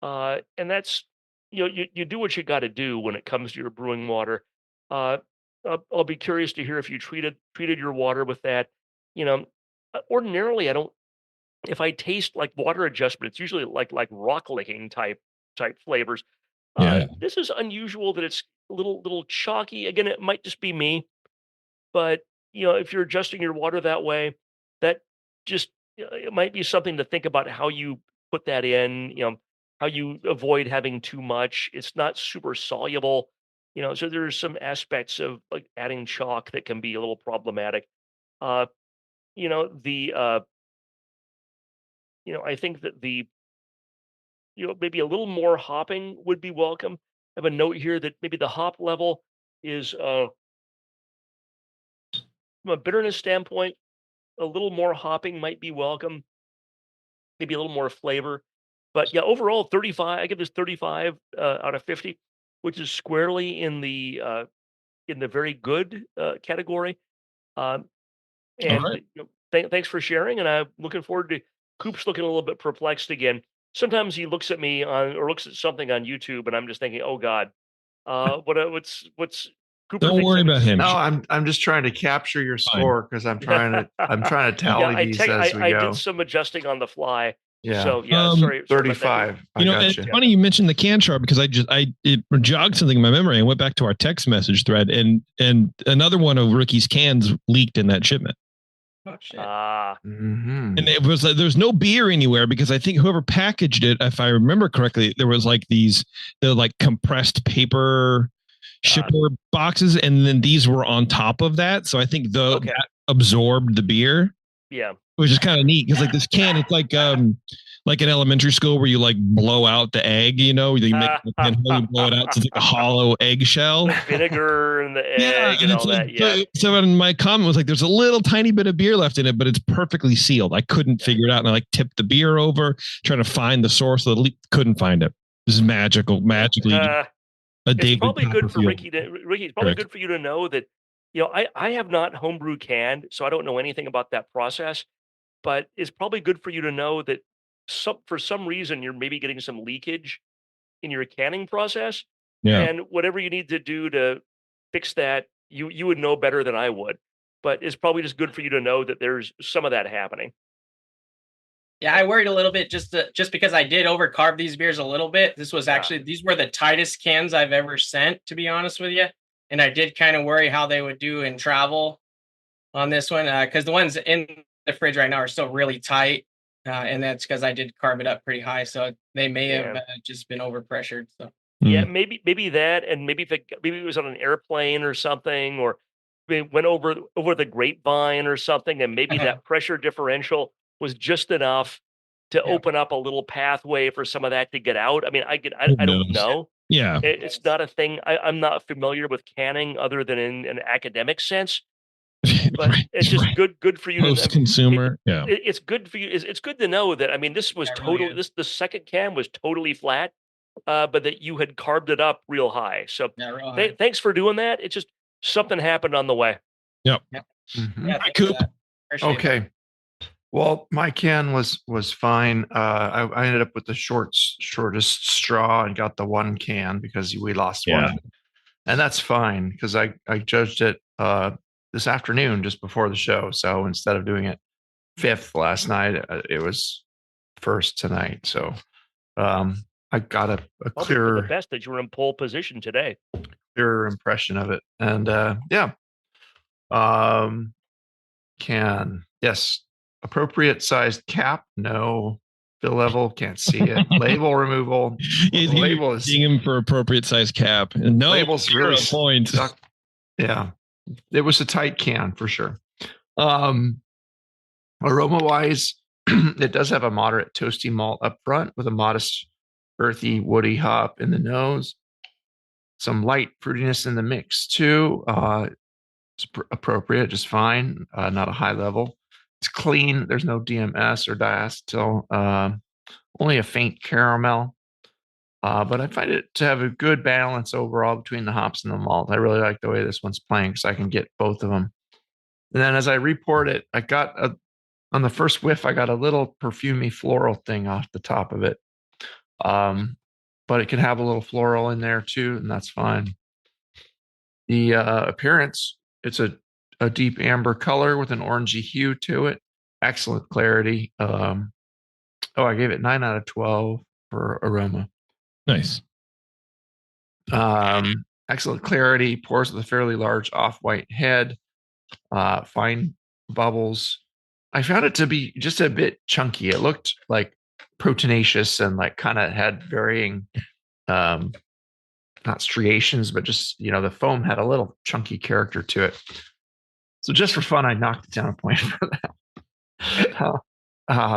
And that's, you do what you got to do when it comes to your brewing water. Uh, I'll be curious to hear if you treated your water with that. Ordinarily, I don't. If I taste like water adjustment, it's usually like rock licking type flavors. Yeah. This is unusual that it's a little chalky. Again, it might just be me, but if you're adjusting your water that way, that just it might be something to think about how you put that in. How you avoid having too much. It's not super soluble. So there's some aspects of like adding chalk that can be a little problematic. Uh, the I think that maybe a little more hopping would be welcome. I have a note here that maybe the hop level is from a bitterness standpoint, a little more hopping might be welcome. Maybe a little more flavor. But yeah, overall 35. I give this 35 out of 50, which is squarely in the very good category. Um, All and right. thanks for sharing. And I'm looking forward to Coop's looking a little bit perplexed again. Sometimes he looks at me or looks at something on YouTube, and I'm just thinking, "Oh God, what's Cooper?" Don't worry about him. No, I'm just trying to capture your score because I'm trying to tally Yeah, these as we I go. did some adjusting on the fly. Yeah. So yeah, sorry. Sorry about that. 35. I got It's you. funny you mentioned the can chart because it jogged something in my memory and went back to our text message thread and another one of Ricky's cans leaked in that shipment. Oh shit. Mhm. And it was like there's no beer anywhere because I think whoever packaged it, if I remember correctly, there was like the like compressed paper shipper boxes, and then these were on top of that. So I think that absorbed the beer. Yeah. Which is kind of neat because like this can, it's like in elementary school where you like blow out the egg, you make the pinhole, you blow it out, so it's like a hollow eggshell. Vinegar and the egg and all that. Yeah. So in my comment was like, there's a little tiny bit of beer left in it, but it's perfectly sealed. I couldn't figure it out, and I like tipped the beer over, trying to find the source of the leak. Couldn't find it. This is magically. It's probably good for Ricky. Ricky, it's probably Correct. good for you to know that. I have not homebrew canned, so I don't know anything about that process. But it's probably good for you to know that for some reason you're maybe getting some leakage in your canning process, Yeah. and whatever you need to do to fix that, you would know better than I would. But it's probably just good for you to know that there's some of that happening. Yeah, I worried a little bit just because I did overcarb these beers a little bit. This was actually these were the tightest cans I've ever sent, to be honest with you. And I did kind of worry how they would do in travel on this one, because the ones in the fridge right now are still really tight, and that's because I did carb it up pretty high, so they may have just been overpressured. So yeah, maybe that, and maybe maybe it was on an airplane or something, or it went over the grapevine or something, and maybe that pressure differential was just enough to open up a little pathway for some of that to get out. I mean, I don't know. Yeah, it's not a thing. I'm not familiar with canning other than in an academic sense. But it's just good for you post consumer. It's good for you. It's good to know that. I mean, this was totally the second can was totally flat, but that you had carved it up real high. So thanks for doing that. It's just something happened on the way. Yep. Yeah, Coop. Okay. Well, my can was fine. I ended up with the shortest straw and got the one can because we lost one, and that's fine because I judged it this afternoon just before the show. So instead of doing it fifth last night, it was first tonight. So I got a clearer, the best that you were in pole position today. Clearer impression of it, and can yes. Appropriate sized cap, no. Fill level, can't see it. Label removal. Label is seeing him for appropriate size cap. And no, label's really point. Yeah, it was a tight can for sure. Aroma wise, it does have a moderate toasty malt up front with a modest earthy woody hop in the nose. Some light fruitiness in the mix too. It's appropriate, just fine. Not a high level. It's clean. There's no DMS or diacetyl. Only a faint caramel. But I find it to have a good balance overall between the hops and the malt. I really like the way this one's playing because I can get both of them. And then as I report it, I got on the first whiff, I got a little perfumey floral thing off the top of it. But it can have a little floral in there too, and that's fine. The appearance, it's a deep amber color with an orangey hue to it. Excellent clarity. I gave it 9 out of 12 for aroma. Nice. Excellent clarity. Pours with a fairly large off-white head. Fine bubbles. I found it to be just a bit chunky. It looked like proteinaceous and like kind of had varying, not striations, but just, the foam had a little chunky character to it. So just for fun, I knocked it down a point for that.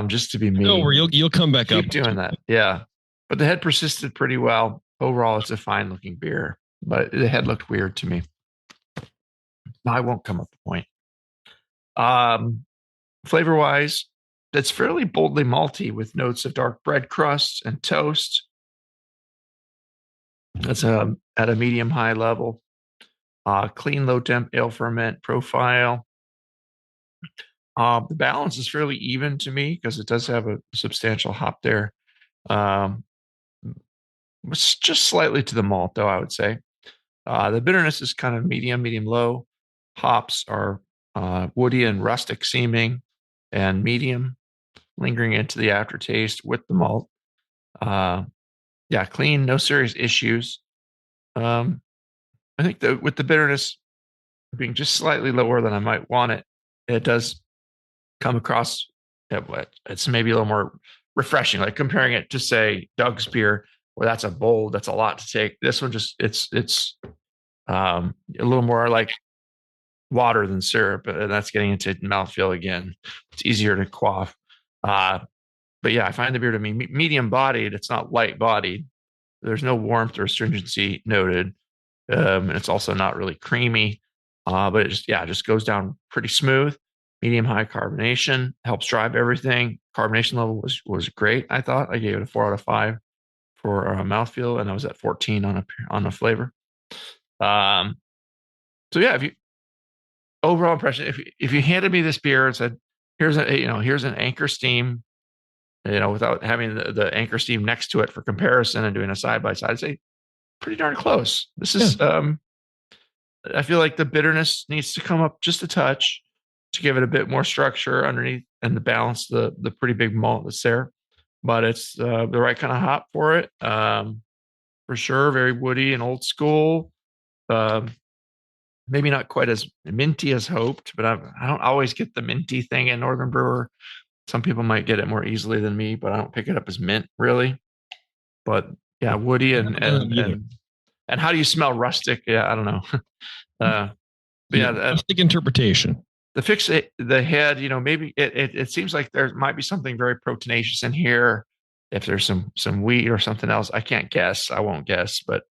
Just to be mean. No, you'll come back up. Keep doing that. Yeah. But the head persisted pretty well. Overall, it's a fine looking beer, but the head looked weird to me. I won't come up the point. Flavor wise, it's fairly boldly malty with notes of dark bread crust and toast. That's at a medium high level. Clean low temp ale ferment profile. The balance is fairly even to me because it does have a substantial hop there. It's just slightly to the malt, though, I would say. The bitterness is kind of medium low. Hops are woody and rustic seeming and medium, lingering into the aftertaste with the malt. Clean, no serious issues. I think with the bitterness being just slightly lower than I might want it, it does come across. It's maybe a little more refreshing, like comparing it to say Doug's beer, where that's a lot to take. This one just it's a little more like water than syrup, and that's getting into mouthfeel again. It's easier to quaff. But yeah, I find the beer to be medium bodied. It's not light bodied. There's no warmth or astringency noted. And it's also not really creamy, but it just goes down pretty smooth. Medium high carbonation helps drive everything. Carbonation level was great. I thought I gave it a 4 out of 5 for mouthfeel, and I was at 14 on a flavor. So yeah, overall impression, if you handed me this beer and said, here's an Anchor Steam, without having the Anchor Steam next to it for comparison and doing a side by side, I'd say pretty darn close. This is I feel like the bitterness needs to come up just a touch. to give it a bit more structure underneath and to balance the pretty big malt that's there. But it's the right kind of hop for it. For sure, very woody and old school. Maybe not quite as minty as hoped, but I don't always get the minty thing in Northern Brewer. Some people might get it more easily than me, but I don't pick it up as mint really. But yeah, woody and how do you smell rustic? Yeah, I don't know. Rustic interpretation. The fix the head, maybe it seems like there might be something very proteinaceous in here. If there's some wheat or something else, I can't guess. I won't guess, but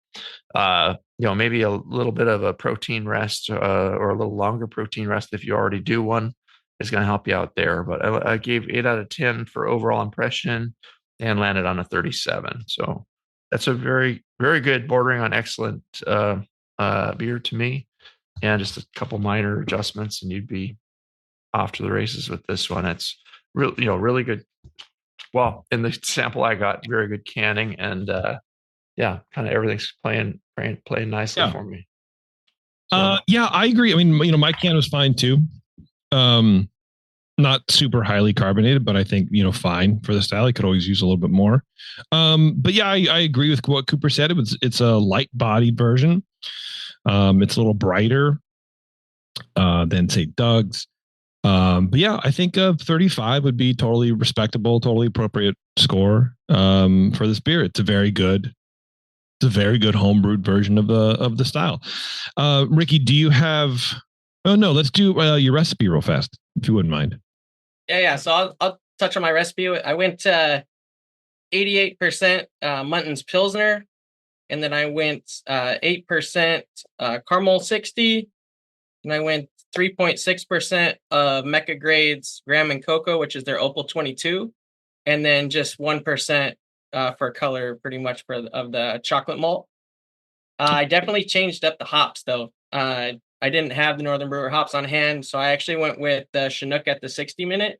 maybe a little bit of a protein rest or a little longer protein rest if you already do one is going to help you out there. But I gave 8 out of 10 for overall impression and landed on a 37. So that's a very, very good, bordering on excellent beer to me. And just a couple minor adjustments, and you'd be off to the races with this one. It's really good. Well, in the sample I got, very good canning, and kind of everything's playing nicely for me. So. Yeah, I agree. I mean, my can was fine too. Not super highly carbonated, but I think fine for the style. I could always use a little bit more. But yeah, I agree with what Cooper said. It's a light bodied version. It's a little brighter than say Doug's. But yeah, I think 35 would be totally respectable, totally appropriate score for this beer. It's a very good homebrewed version of the style. Ricky, do you have? Oh no, let's do your recipe real fast, if you wouldn't mind. Yeah. So I'll touch on my recipe. I went 88% Munton's Pilsner. And then I went 8% Caramel 60. And I went 3.6% Mecca Grades Graham and Cocoa, which is their Opal 22. And then just 1% for color, pretty much of the chocolate malt. I definitely changed up the hops, though. I didn't have the Northern Brewer hops on hand, so I actually went with the Chinook at the 60-minute.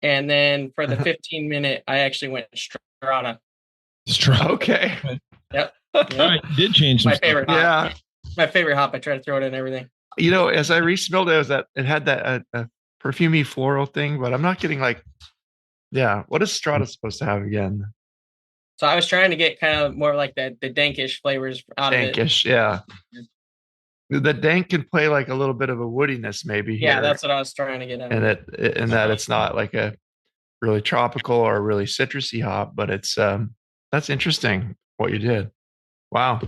And then for the 15-minute, I actually went Strata. Okay. Yep. I did change my favorite hop. Yeah. My favorite hop. I try to throw it in everything. As I re-smelled it had that perfumey floral thing, but I'm not getting what is Strata supposed to have again? So I was trying to get kind of more like the dankish flavors out of it. Dankish, yeah. The dank can play like a little bit of a woodiness, maybe. Yeah, here. that's what I was trying to get at. And that it's not like a really tropical or really citrusy hop, but it's that's interesting what you did. Wow.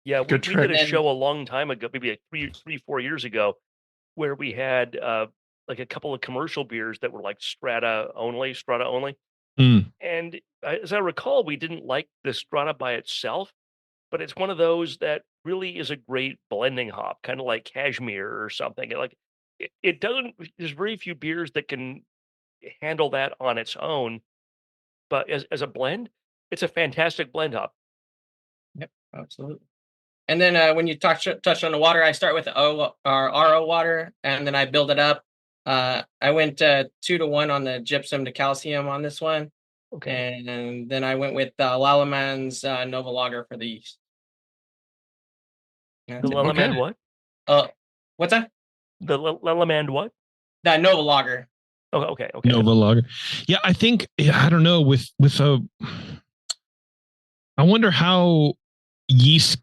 Yeah, we did a show a long time ago, maybe 4 years ago, where we had like a couple of commercial beers that were like Strata only. And as I recall, we didn't like the Strata by itself, but it's one of those that really is a great blending hop, kind of like Cashmere or something. Like it doesn't. There's very few beers that can handle that on its own, but as a blend, it's a fantastic blend hop. Yep, absolutely. And then when you touch on the water, I start with the RO water, and then I build it up. I went 2-to-1 on the gypsum to calcium on this one. Okay. And then I went with Lallemand Nova Lager for the yeast. The Lallemand what? What's that? The Lallemand what? The Nova Lager. Oh, okay. Nova Lager. Yeah, I think I don't know with I wonder how yeast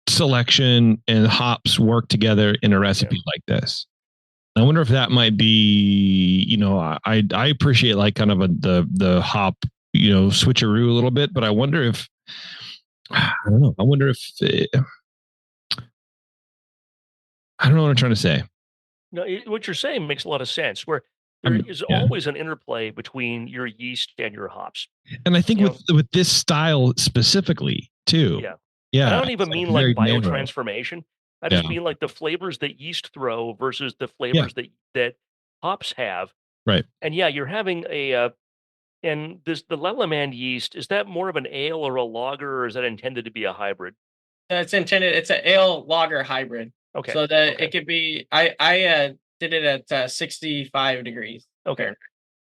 selection and hops work together in a recipe like this. I wonder if that might be, I appreciate like kind of the hop, switcheroo a little bit, but I wonder if, I don't know. I wonder if, I don't know what I'm trying to say. No, what you're saying makes a lot of sense. Where there is always an interplay between your yeast and your hops. And I think with this style specifically too. Yeah. Yeah. I don't even mean like biotransformation. I just mean like the flavors that yeast throw versus the flavors that hops have. Right. And you're having the Lallemand yeast, is that more of an ale or a lager, or is that intended to be a hybrid? It's intended. It's an ale lager hybrid. Okay. So that it could be. I did it at 65 degrees. Okay.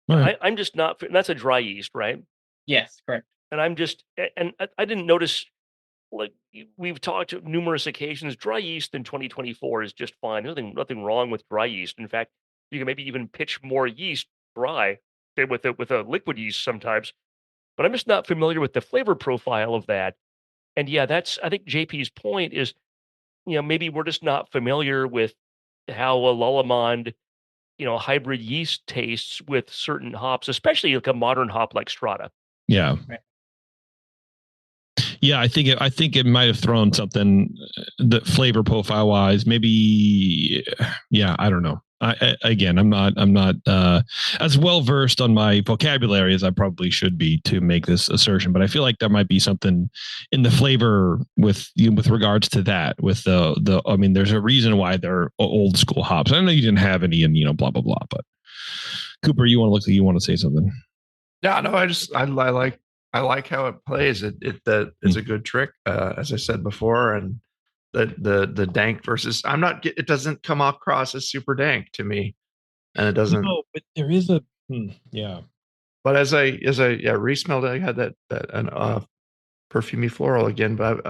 Right. I'm just not. That's a dry yeast, right? Yes, correct. And I didn't notice. Like we've talked on numerous occasions, dry yeast in 2024 is just fine. Nothing wrong with dry yeast. In fact, You can maybe even pitch more yeast dry than with a liquid yeast sometimes. But I'm just not familiar with the flavor profile of that. And yeah, that's I think JP's point is, maybe we're just not familiar with how a Lallemand, hybrid yeast tastes with certain hops, especially like a modern hop like Strata. Yeah. Right. Yeah, I think it might have thrown something the flavor profile wise. Maybe, yeah, I don't know. I'm not as well versed on my vocabulary as I probably should be to make this assertion, but I feel like there might be something in the flavor with regards to that. With I mean, there's a reason why they're old school hops. I know you didn't have any, and blah blah blah. But Cooper, you want to say something? Yeah, no, I like how it plays. It's a good trick, as I said before, and the dank versus it doesn't come across as super dank to me, and it doesn't. No, but there is a yeah. But as I re-smelled it, I had that perfumey floral again. But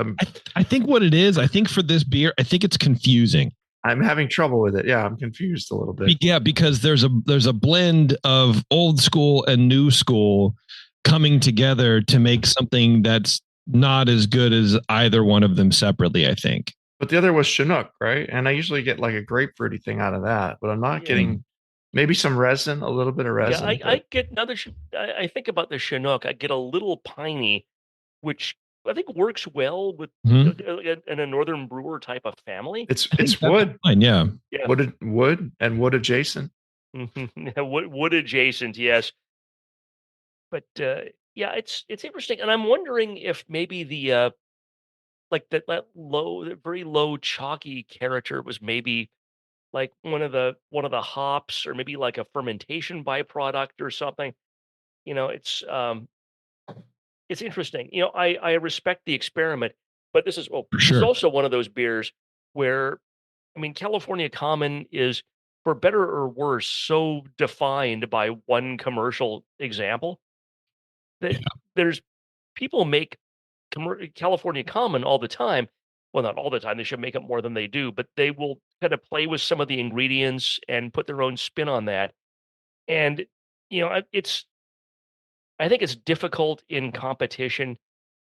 I think what it is, I think for this beer, I think it's confusing. I'm having trouble with it. Yeah, I'm confused a little bit. Yeah, because there's a blend of old school and new school coming together to make something that's not as good as either one of them separately, I think. But the other was Chinook, right? And I usually get like a grapefruity thing out of that, but I'm not getting maybe some resin, a little bit of resin. Yeah, I get another. I think about the Chinook. I get a little piney, which I think works well with in a northern brewer type of family. It's wood, fine, yeah. Wood and wood adjacent. Wood adjacent, yes. But yeah, it's interesting, and I'm wondering if maybe the like that very low chalky character was maybe like one of the hops, or maybe like a fermentation byproduct or something. It's interesting. I respect the experiment, but this is this is also one of those beers where, I mean, California Common is, for better or worse, so defined by one commercial example that there's people make California Common all the time. Well, not all the time. They should make it more than they do, but they will kind of play with some of the ingredients and put their own spin on that. And I think it's difficult in competition,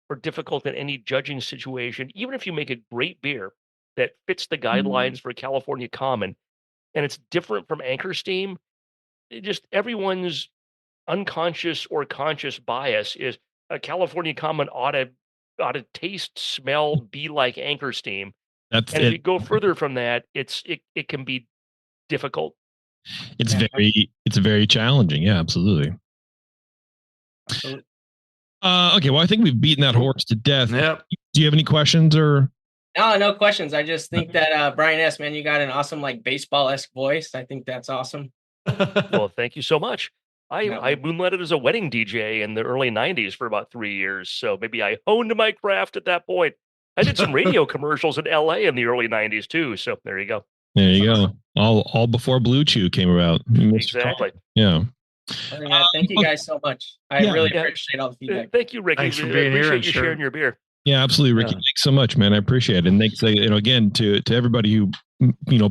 or difficult in any judging situation, even if you make a great beer that fits the guidelines for California Common, and it's different from Anchor Steam. Everyone's unconscious or conscious bias is a California Common ought to taste, smell, be like Anchor Steam. If you go further from that, it can be difficult. It's very challenging. Yeah, absolutely. Okay, well, I think we've beaten that horse to death. Yep. Do you have any questions or? No questions. I just think that Brian S., man, you got an awesome baseball-esque voice. I think that's awesome. Well, thank you so much. I moonlighted as a wedding DJ in the early 90s for about 3 years, so maybe I honed my craft at that point. I did some radio commercials in LA in the early 90s too, so there you go. There you go. All before Blue Chew came about. Exactly. Yeah. Thank you guys so much. I really appreciate all the feedback. Thank you, Ricky. Thanks for being here. Appreciate you sharing your beer. Yeah, absolutely, Ricky. Thanks so much, man. I appreciate it. And thanks, again, to everybody who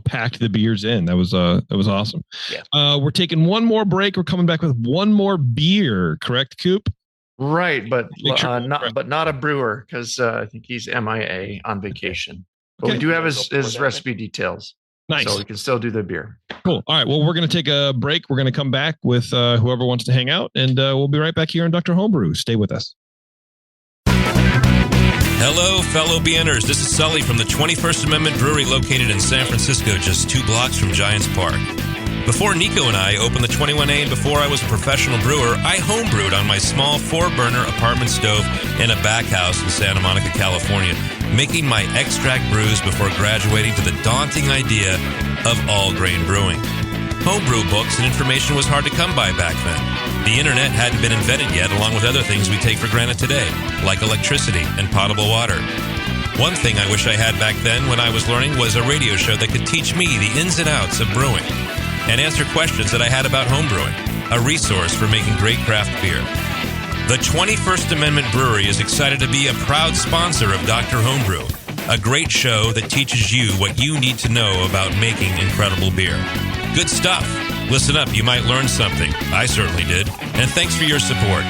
packed the beers in. That was awesome. Yeah. We're taking one more break. We're coming back with one more beer. Correct, Coop? Right, but not a brewer, because I think he's MIA on vacation. But we do have his recipe details. Nice. So we can still do the beer. Cool. All right. Well, we're going to take a break. We're going to come back with whoever wants to hang out, and we'll be right back here on Dr. Homebrew. Stay with us. Hello, fellow BNers. This is Sully from the 21st Amendment Brewery located in San Francisco, just 2 blocks from Giants Park. Before Nico and I opened the 21A and before I was a professional brewer, I homebrewed on my small 4-burner apartment stove in a back house in Santa Monica, California, making my extract brews before graduating to the daunting idea of all-grain brewing. Homebrew books and information was hard to come by back then. The internet hadn't been invented yet, along with other things we take for granted today, like electricity and potable water. One thing I wish I had back then when I was learning was a radio show that could teach me the ins and outs of brewing and answer questions that I had about homebrewing, a resource for making great craft beer. The 21st Amendment Brewery is excited to be a proud sponsor of Dr. Homebrew, a great show that teaches you what you need to know about making incredible beer. Good stuff. Listen up, you might learn something. I certainly did. And thanks for your support.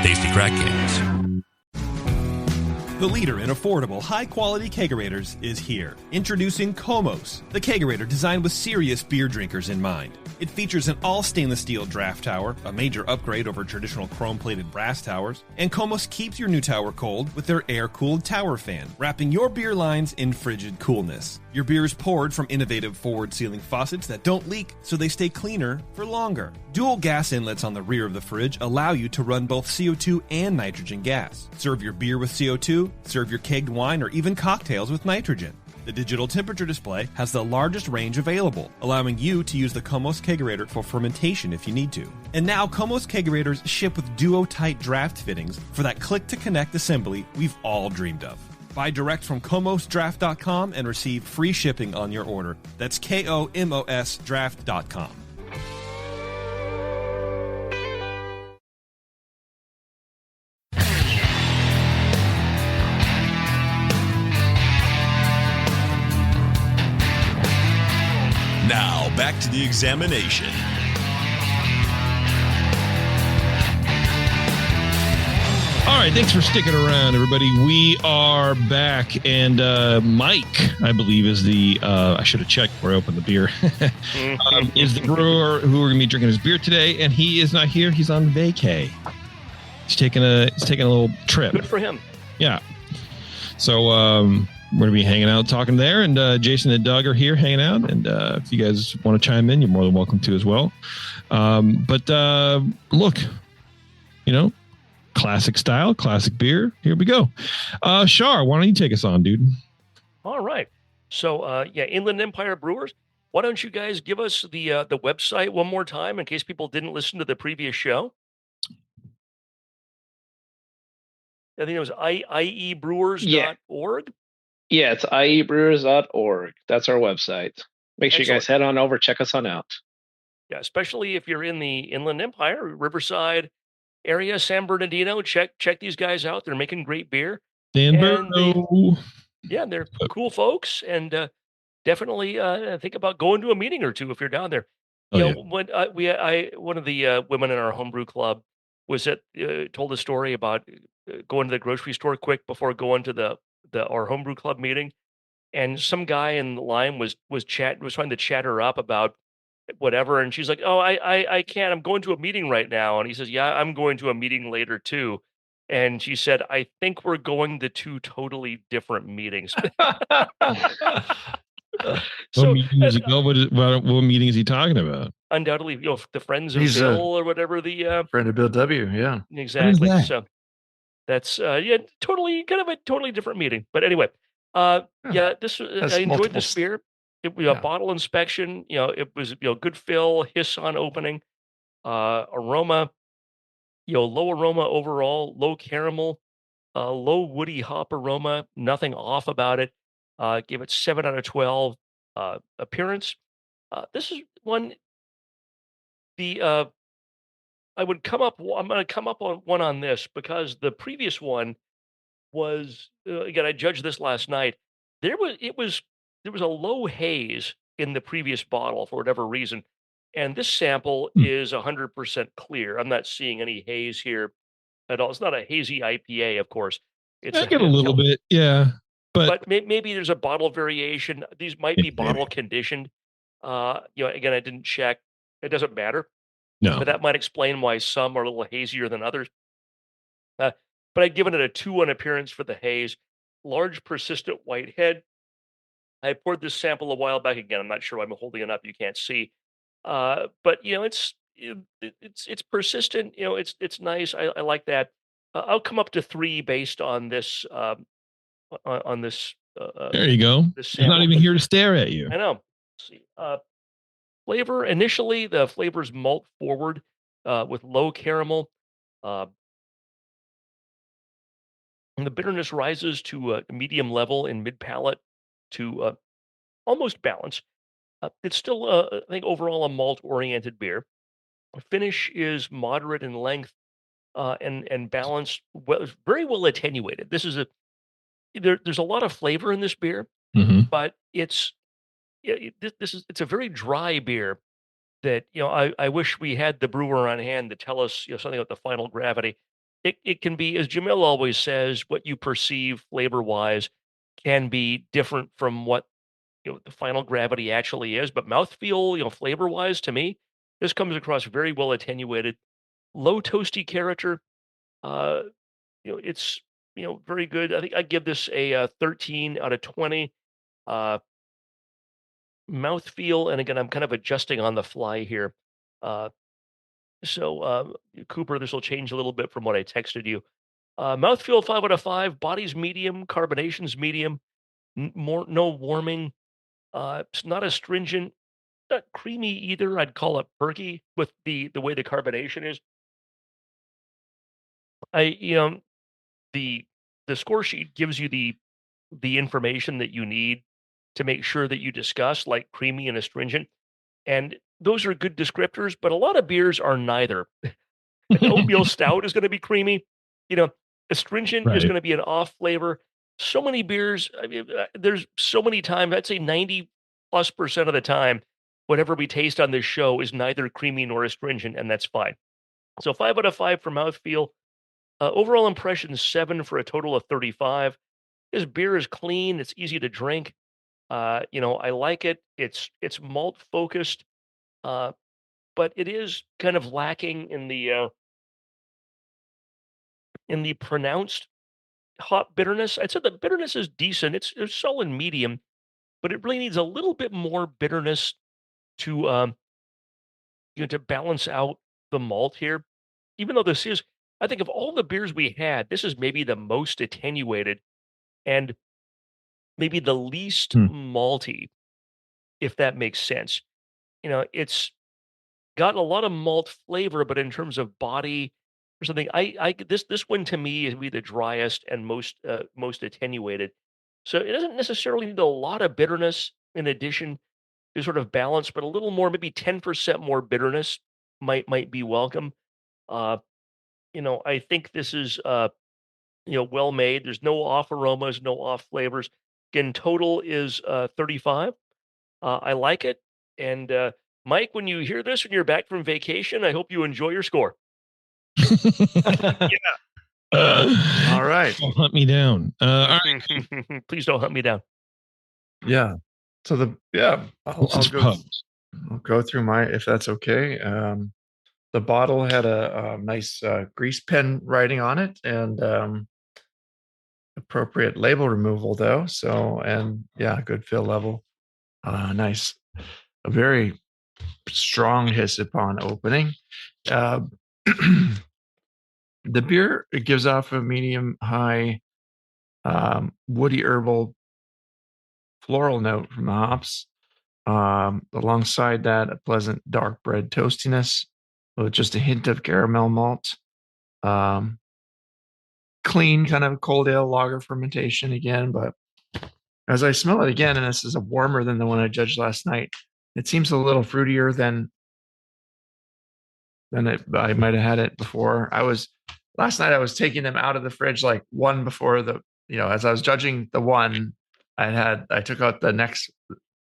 Tasty Crack Kings. The leader in affordable, high-quality kegerators is here. Introducing Komos, the kegerator designed with serious beer drinkers in mind. It features an all-stainless steel draft tower, a major upgrade over traditional chrome-plated brass towers, and Komos keeps your new tower cold with their air-cooled tower fan, wrapping your beer lines in frigid coolness. Your beer is poured from innovative forward-sealing faucets that don't leak, so they stay cleaner for longer. Dual gas inlets on the rear of the fridge allow you to run both CO2 and nitrogen gas. Serve your beer with CO2, serve your kegged wine, or even cocktails with nitrogen. The digital temperature display has the largest range available, allowing you to use the Komos kegerator for fermentation if you need to. And now Komos kegerators ship with duo-tight draft fittings for that click-to-connect assembly we've all dreamed of. Buy direct from KomosDraft.com and receive free shipping on your order. That's KOMOS Draft.com. Now, back to the examination. All right, thanks for sticking around, everybody. We are back, and Mike, I believe, is the I should have checked before I opened the beer. Is the brewer who we're going to be drinking his beer today, and he is not here. He's on vacay. He's taking a little trip. Good for him. Yeah. So we're going to be hanging out, talking there, and Jason and Doug are here hanging out. And if you guys want to chime in, you're more than welcome to as well. But look, classic style, classic beer. Here we go. Shar, why don't you take us on, dude? All right. So, Inland Empire Brewers. Why don't you guys give us the website one more time in case people didn't listen to the previous show? I think it was iebrewers.org. Yeah, it's iebrewers.org. That's our website. Make sure you guys head on over, check us on out. Yeah, especially if you're in the Inland Empire, Riverside area, San Bernardino, check these guys out. They're making great beer. San Bernardino. Yeah, they're cool folks, and definitely think about going to a meeting or two if you're down there. When one of the women in our homebrew club was told a story about going to the grocery store quick before going to our homebrew club meeting, and some guy in the line was trying to chat her up about whatever, and she's like, "Oh, I can't. I'm going to a meeting right now." And he says, "Yeah, I'm going to a meeting later too." And she said, "I think we're going to two totally different meetings." What meeting is what meeting is he talking about? Undoubtedly, the Friends of Bill or whatever the friend of Bill W. Yeah, exactly. So that's totally kind of a totally different meeting. But anyway, I enjoyed this beer. Bottle inspection, it was good fill, hiss on opening, aroma, low aroma overall, low caramel, low woody hop aroma, nothing off about it. Gave it 7 out of 12. Appearance, this is one. I'm going to come up on one on this because the previous one was again. I judged this last night. There was a low haze in the previous bottle for whatever reason, and this sample is 100% clear. I'm not seeing any haze here at all. It's not a hazy IPA, of course. It's a little bit, yeah. But maybe there's a bottle variation. These might be bottle conditioned. Again, I didn't check. It doesn't matter. No. But that might explain why some are a little hazier than others. But I'd given it a 2 on appearance for the haze. Large, persistent white head. I poured this sample a while back. Again, I'm not sure why I'm holding it up. You can't see. But it's persistent. It's nice. I like that. I'll come up to 3 based on this. On this. There you go. He's not even here to stare at you. I know. Let's see. Flavor. Initially, the flavor's malt forward with low caramel. And the bitterness rises to a medium level in mid palate to almost balance. It's still, I think, overall a malt-oriented beer. Finish is moderate in length and balanced, very well attenuated. This is there's a lot of flavor in this beer, but it's a very dry beer that, I wish we had the brewer on hand to tell us, something about the final gravity. It can be, as Jamil always says, what you perceive flavor-wise can be different from what, the final gravity actually is. But mouthfeel, flavor-wise, to me, this comes across very well attenuated, low toasty character. Uh, it's, very good. I think I give this a 13 out of 20. Uh, Mouthfeel, and again, I'm kind of adjusting on the fly here. Uh, so, Cooper, this will change a little bit from what I texted you. Mouthfeel 5 out of 5. Body's medium. Carbonation's medium. No warming. It's not astringent. Not creamy either. I'd call it perky with the way the carbonation is. I the the score sheet gives you the information that you need to make sure that you discuss, like creamy and astringent, and those are good descriptors. But a lot of beers are neither. An oatmeal stout is going to be creamy. Astringent is Right. going to be an off flavor. So many beers. I mean, there's so many times. I'd say 90+% of the time, whatever we taste on this show is neither creamy nor astringent, and that's fine. So 5 out of 5 for mouthfeel. Overall impression 7 for a total of 35. This beer is clean. It's easy to drink. I like it. It's malt focused, but it is kind of lacking in the pronounced hop bitterness. I'd say the bitterness is decent. It's solid medium, but it really needs a little bit more bitterness to to balance out the malt here. Even though this is, I think of all the beers we had, this is maybe the most attenuated and maybe the least malty, if that makes sense. It's got a lot of malt flavor, but in terms of body or something, this one to me is be the driest and most attenuated. So it doesn't necessarily need a lot of bitterness in addition to sort of balance, but a little more, maybe 10% more bitterness might be welcome. Uh, I think this is well made. There's no off aromas, no off flavors. Again, total is 35. I like it. And Mike, when you hear this when you're back from vacation, I hope you enjoy your score. All right. Don't hunt me down. All right. Please don't hunt me down. Yeah. So I'll go through my, if that's okay. The bottle had a nice grease pen writing on it and appropriate label removal though. So, and yeah, good fill level. Nice. A very strong hiss upon opening. The beer, it gives off a medium high woody herbal floral note from the hops. Alongside that, a pleasant dark bread toastiness with just a hint of caramel malt. Clean kind of cold ale lager fermentation again, but as I smell it again, and this is a warmer than the one I judged last night, it seems a little fruitier than I might have had it before. Last night I was taking them out of the fridge like one before as I was judging the one I took out the next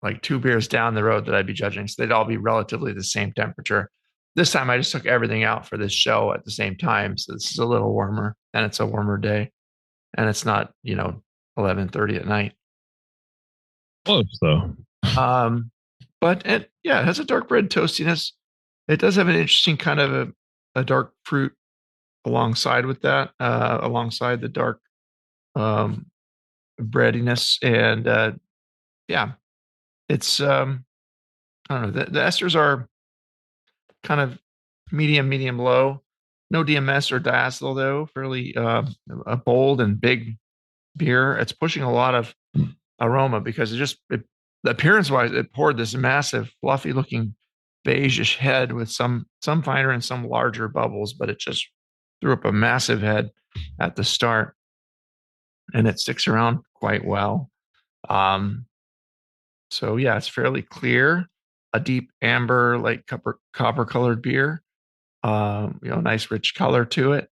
like 2 beers down the road that I'd be judging. So they'd all be relatively the same temperature. This time I just took everything out for this show at the same time. So this is a little warmer and it's a warmer day and it's not, 11:30 at night. Close though. But it has a dark bread toastiness. It does have an interesting kind of a dark fruit alongside with that, alongside the dark breadiness. And it's I don't know. The esters are kind of medium low. No DMS or diacetyl though. Fairly a bold and big beer. It's pushing a lot of aroma because appearance wise, it poured this massive, fluffy looking beigeish head with some finer and some larger bubbles, but it just threw up a massive head at the start, and it sticks around quite well. So yeah, it's fairly clear, a deep amber, like copper colored beer. Nice rich color to it,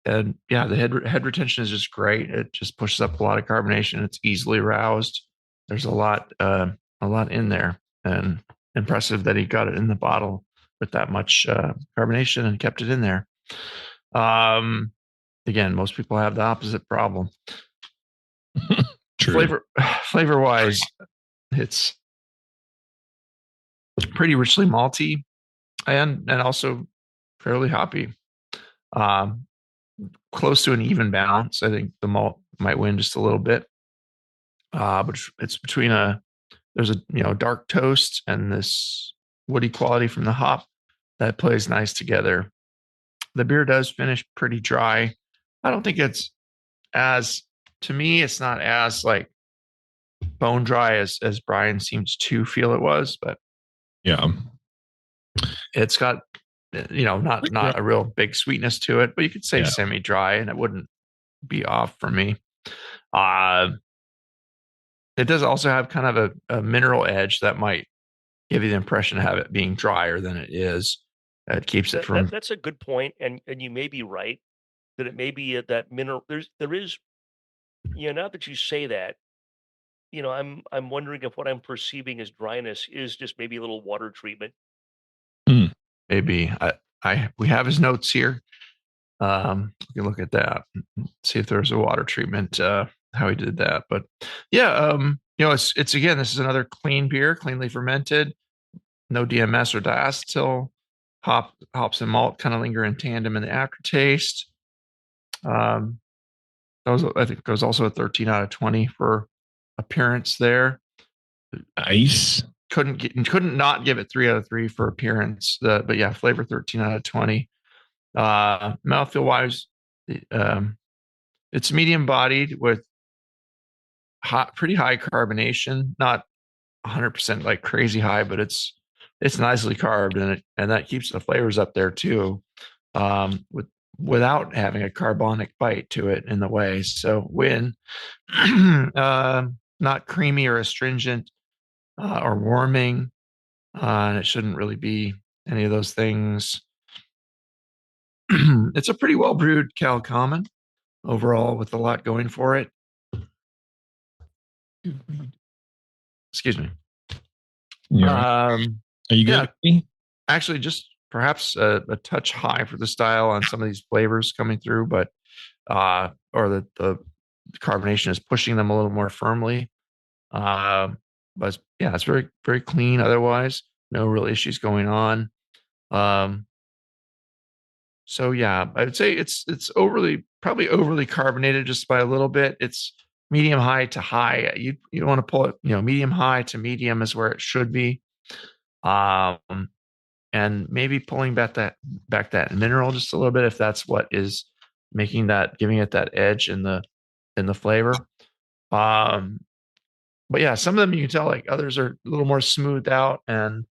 and yeah, the head retention is just great. It just pushes up a lot of carbonation. It's easily roused. There's a lot in there, and impressive that he got it in the bottle with that much carbonation and kept it in there. Again, most people have the opposite problem. True. Flavor wise, it's pretty richly malty and also fairly hoppy. Close to an even balance. I think the malt might win just a little bit. But it's between there's a dark toast and this woody quality from the hop that plays nice together. The beer does finish pretty dry. I don't think it's to me, it's not as like bone dry as Brian seems to feel it was, but yeah, it's got not a real big sweetness to it, but you could say semi-dry and it wouldn't be off for me. It does also have kind of a mineral edge that might give you the impression of it being drier than it is. It keeps it from. That's a good point, and you may be right that it may be that mineral. There is, now that you say that, I'm wondering if what I'm perceiving as dryness is just maybe a little water treatment. Maybe we have his notes here. You can look at that, see if there's a water treatment, how he did that. But yeah, it's again, this is another clean beer, cleanly fermented, no DMS or diacetyl. Hops and malt kind of linger in tandem in the aftertaste. I think it was also a 13 out of 20 for appearance there. Nice. Couldn't not give it 3 out of 3 for appearance. But yeah, flavor 13 out of 20. Mouthfeel wise, it's medium bodied with pretty high carbonation, not 100% like crazy high, but it's nicely carved and that keeps the flavors up there too, without having a carbonic bite to it in the way. So not creamy or astringent or warming, and it shouldn't really be any of those things. It's a pretty well brewed Cal Common overall with a lot going for it. Excuse me. Yeah. Are you good? Yeah, actually, just perhaps a touch high for the style on some of these flavors coming through, but or the carbonation is pushing them a little more firmly. But yeah, it's very, very clean. Otherwise, no real issues going on. So yeah, I would say it's probably overly carbonated just by a little bit. It's medium high to high. You don't want to pull it, medium high to medium is where it should be. And maybe pulling back that mineral just a little bit if that's what is giving it that edge in the flavor. But yeah, some of them you can tell like others are a little more smoothed out, and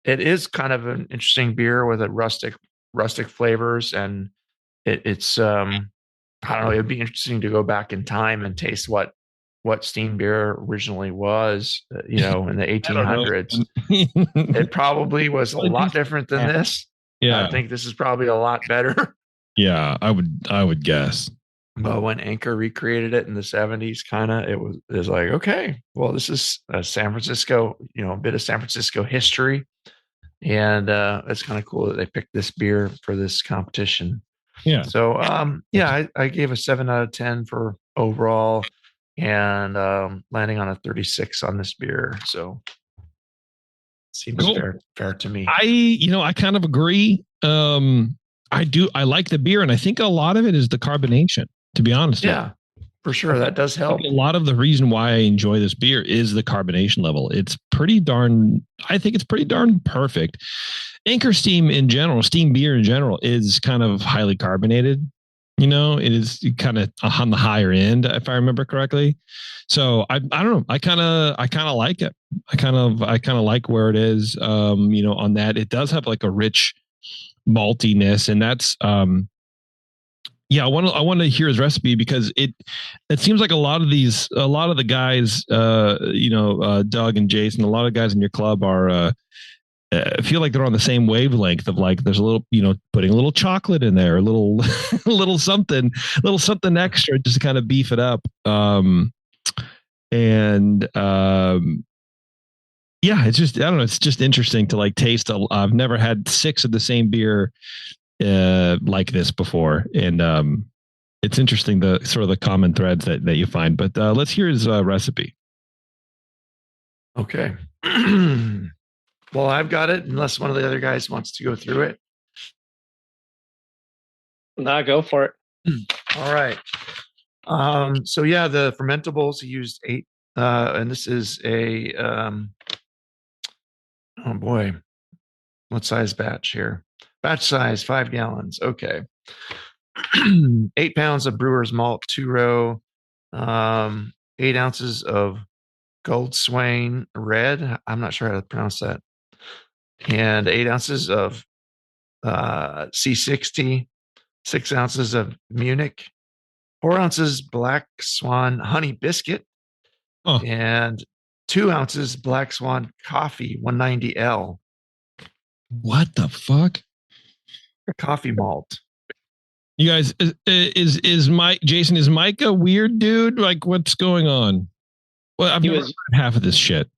it is kind of an interesting beer with a rustic flavors, and it's I don't know, it'd be interesting to go back in time and taste what steam beer originally was, in the 1800s. It probably was a lot different than this. Yeah, I think this is probably a lot better. Yeah, I would guess. But when Anchor recreated it in the 70s, it was like, okay, well, this is a San Francisco, a bit of San Francisco history. And it's kind of cool that they picked this beer for this competition. Yeah. So, I gave a 7 out of 10 for overall, and landing on a 36 on this beer. So seems cool. fair to me. I kind of agree. I like the beer, and I think a lot of it is the carbonation, to be honest. Yeah, for sure. That does help. A lot of the reason why I enjoy this beer is the carbonation level. I think it's pretty darn perfect. Anchor steam in general, steam beer in general, is kind of highly carbonated. It is kind of on the higher end, if I remember correctly. So I don't know. I kind of like it. I kind of like where it is. On that, it does have like a rich maltiness, and that's I want to hear his recipe, because it seems like a lot of the guys, Doug and Jason, a lot of guys in your club are feel like they're on the same wavelength of like, there's a little, putting a little chocolate in there, a little something extra just to kind of beef it up. Yeah, it's just, I don't know. It's just interesting to like taste. I've never had 6 of the same beer like this before. And it's interesting, the sort of the common threads that you find. But let's hear his recipe. Okay. Well, I've got it, unless one of the other guys wants to go through it. Nah, go for it. All right. So yeah, the fermentables, he used 8, and this is a, oh boy, what size batch here? Batch size, 5 gallons. Okay. 8 pounds of brewer's malt, 2-row, 8 ounces of Gold Swain red. I'm not sure how to pronounce that. And 8 ounces of C60, 6 ounces of Munich, 4 ounces Black Swan honey biscuit, and 2 ounces Black Swan coffee 190L. What the fuck? Coffee malt. You guys, is Mike, Jason, is Mike a weird dude? Like, what's going on? Well, I've never heard half of this shit.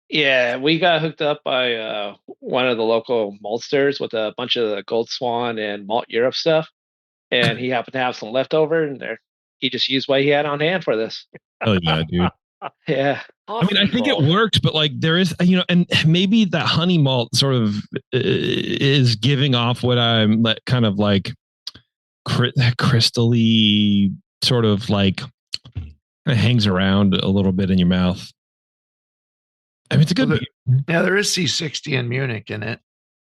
Yeah, we got hooked up by one of the local maltsters with a bunch of the Gold Swan and Malt Europe stuff, and he happened to have some leftover, and he just used what he had on hand for this. Oh yeah, dude. Yeah. I mean, I think it works, but like there is, and maybe that honey malt sort of is giving off what I'm kind of like crystally sort of like it hangs around a little bit in your mouth. I mean, it's a good. Yeah, there is C60 and Munich in it.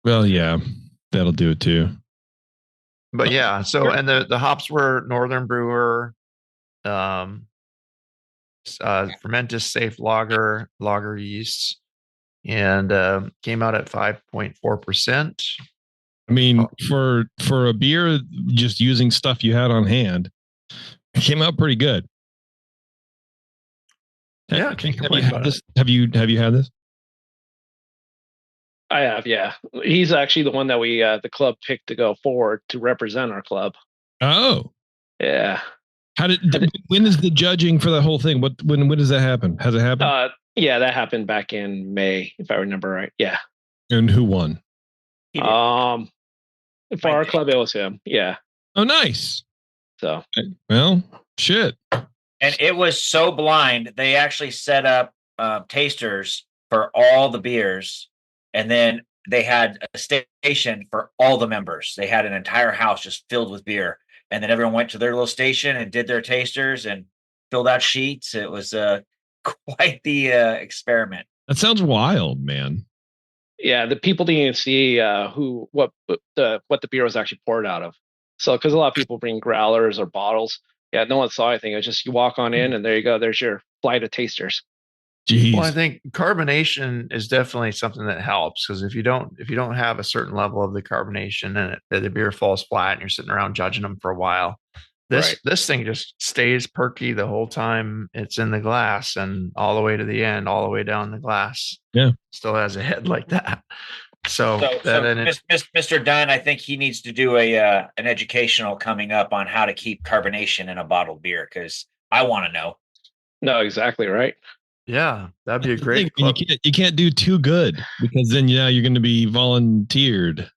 Well, yeah, that'll do it too. But yeah, so and the hops were Northern Brewer, Fermentus Safe Lager yeasts, and came out at 5.4%. I mean, for a beer, just using stuff you had on hand, it came out pretty good. Yeah, have you had this? I have, yeah. He's actually the one that we the club picked to go forward to represent our club. Oh, yeah. When is the judging for the whole thing? When does that happen? Has it happened? Yeah, that happened back in May, if I remember right. Yeah. And who won? For our club, it was him. Yeah. Oh, nice. So, well, shit. And it was so blind. They actually set up tasters for all the beers, and then they had a station for all the members. They had an entire house just filled with beer, and then everyone went to their little station and did their tasters and filled out sheets. It was quite the experiment. That sounds wild, man. Yeah, the people didn't even see what the beer was actually poured out of. So, because a lot of people bring growlers or bottles. Yeah, no one saw anything. It was just you walk on in and there you go. There's your flight of tasters. Jeez. Well, I think carbonation is definitely something that helps, because if you don't have a certain level of the carbonation and the beer falls flat and you're sitting around judging them for a while, this thing just stays perky the whole time it's in the glass and all the way to the end, all the way down the glass. Yeah, still has a head like that. So Mr. Dunn, I think he needs to do an educational coming up on how to keep carbonation in a bottled beer, because I want to know. No, exactly right. Yeah, that'd be a great. You can't do too good, because then you're going to be voluntold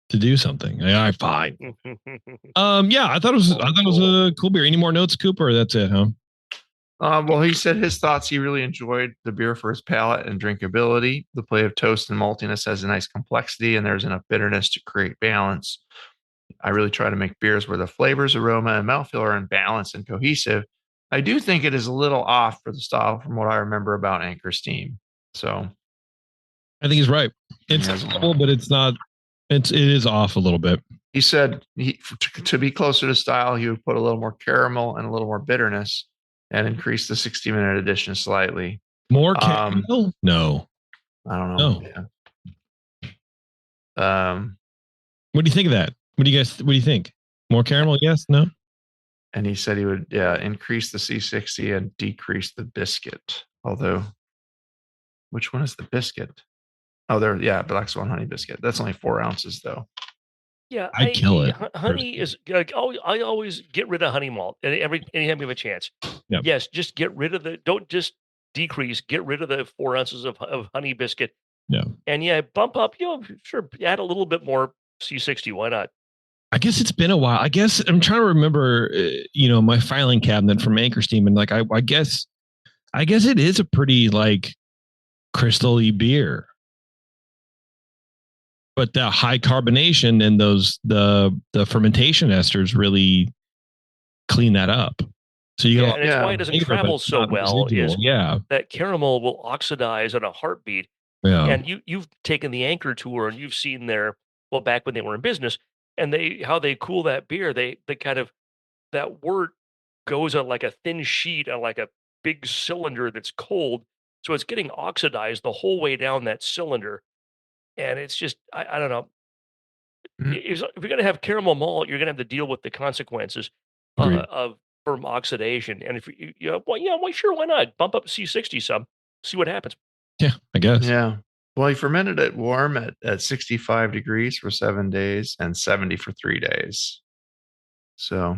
to do something. Yeah, fine. Yeah, I thought it was a cool beer. Any more notes, Cooper? That's it, huh? Well, he said his thoughts. He really enjoyed the beer for his palate and drinkability. The play of toast and maltiness has a nice complexity, and there's enough bitterness to create balance. I really try to make beers where the flavors, aroma, and mouthfeel are in balance and cohesive. I do think it is a little off for the style from what I remember about Anchor Steam. So I think he's right. It's cool, but it's not. It is off a little bit. He said to be closer to style, he would put a little more caramel and a little more bitterness, and increase the 60-minute edition slightly. More caramel? No. I don't know. Yeah. What do you think of that? What do you think? More caramel? Yes? No? And he said he would increase the C60 and decrease the biscuit. Although, which one is the biscuit? Oh, Black Swan honey biscuit. That's only 4 ounces though. Yeah, I kill it. Honey is. I always get rid of honey malt anytime you have a chance. Yep. Yes, just get rid of don't just decrease, get rid of the 4 ounces of honey biscuit. Yeah. And bump up, sure, add a little bit more C60. Why not? I guess it's been a while. I guess I'm trying to remember, my filing cabinet from Anchor Steam. And like, I guess it is a pretty like crystal-y beer. But the high carbonation and the fermentation esters really clean that up. So you and it's why it doesn't travel so well. Is that caramel will oxidize in a heartbeat. Yeah. And you've taken the Anchor tour and you've seen back when they were in business, and how they cool that beer. They kind of, that wort goes on like a thin sheet on like a big cylinder that's cold, so it's getting oxidized the whole way down that cylinder. And it's just, I don't know. If you're going to have caramel malt, you're going to have to deal with the consequences from oxidation. And if why not bump up C60 some, see what happens. Yeah, I guess. Yeah. Well, he fermented it warm at 65 degrees for 7 days and 70 for 3 days. So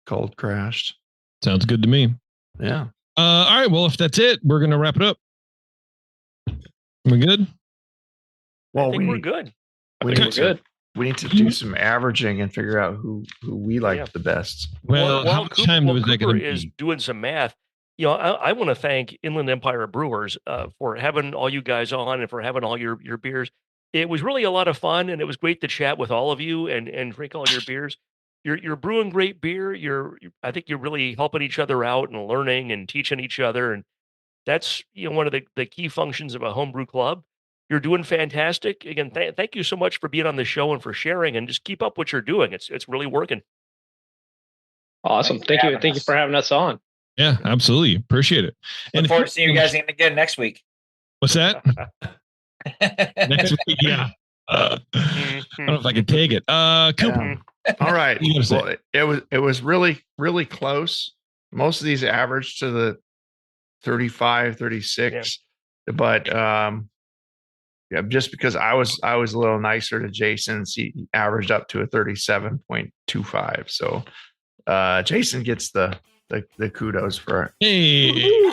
cold crashed. Sounds good to me. Yeah. All right. Well, if that's it, we're going to wrap it up. We're good. Well, I think we're good. We need to do some averaging and figure out who we like the best. Well, how much time was that going to is be? doing some math. I want to thank Inland Empire Brewers for having all you guys on and for having all your beers. It was really a lot of fun, and it was great to chat with all of you and drink all your beers. You're brewing great beer. I think you're really helping each other out and learning and teaching each other, and that's one of the key functions of a homebrew club. You're doing fantastic. Again, thank you so much for being on the show and for sharing, and just keep up what you're doing. It's really working. Awesome. Thank you for having us on. Yeah, absolutely. Appreciate it. Look forward to seeing you guys again next week. What's that? Next week, yeah. I don't know if I can take it. Cooper. All right. Well, it was really, really close. Most of these averaged to the 35, 36. Yeah. But just because I was a little nicer to Jason, he averaged up to a 37.25. So Jason gets the kudos for it.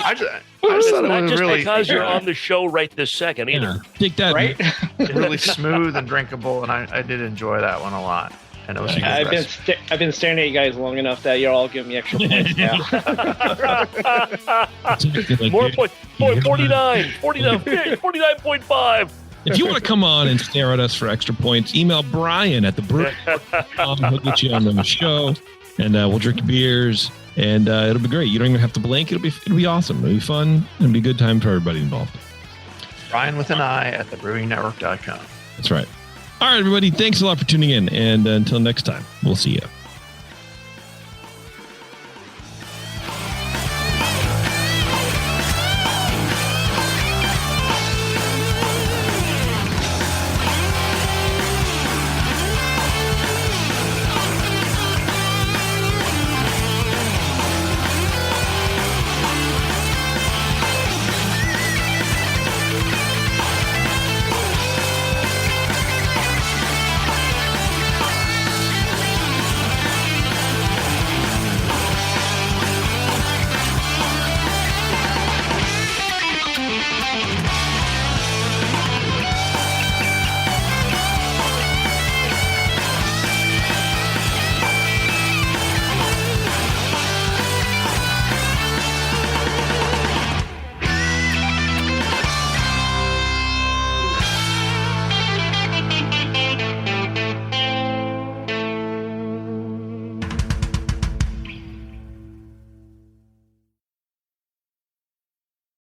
I just thought it was just really because you're on the show right this second either. Take that, right? Really smooth and drinkable, and I did enjoy that one a lot. And it was I've been staring at you guys long enough that you're all giving me extra points now. More points. 49, 49.5. If you want to come on and stare at us for extra points, email Brian at thebrewery.com. He'll get you on the show, and we'll drink beers, and it'll be great. You don't even have to blink. It'll be awesome. It'll be fun. It'll be a good time for everybody involved. Brian with an I at thebrewingnetwork.com. That's right. All right, everybody. Thanks a lot for tuning in, and until next time, we'll see you.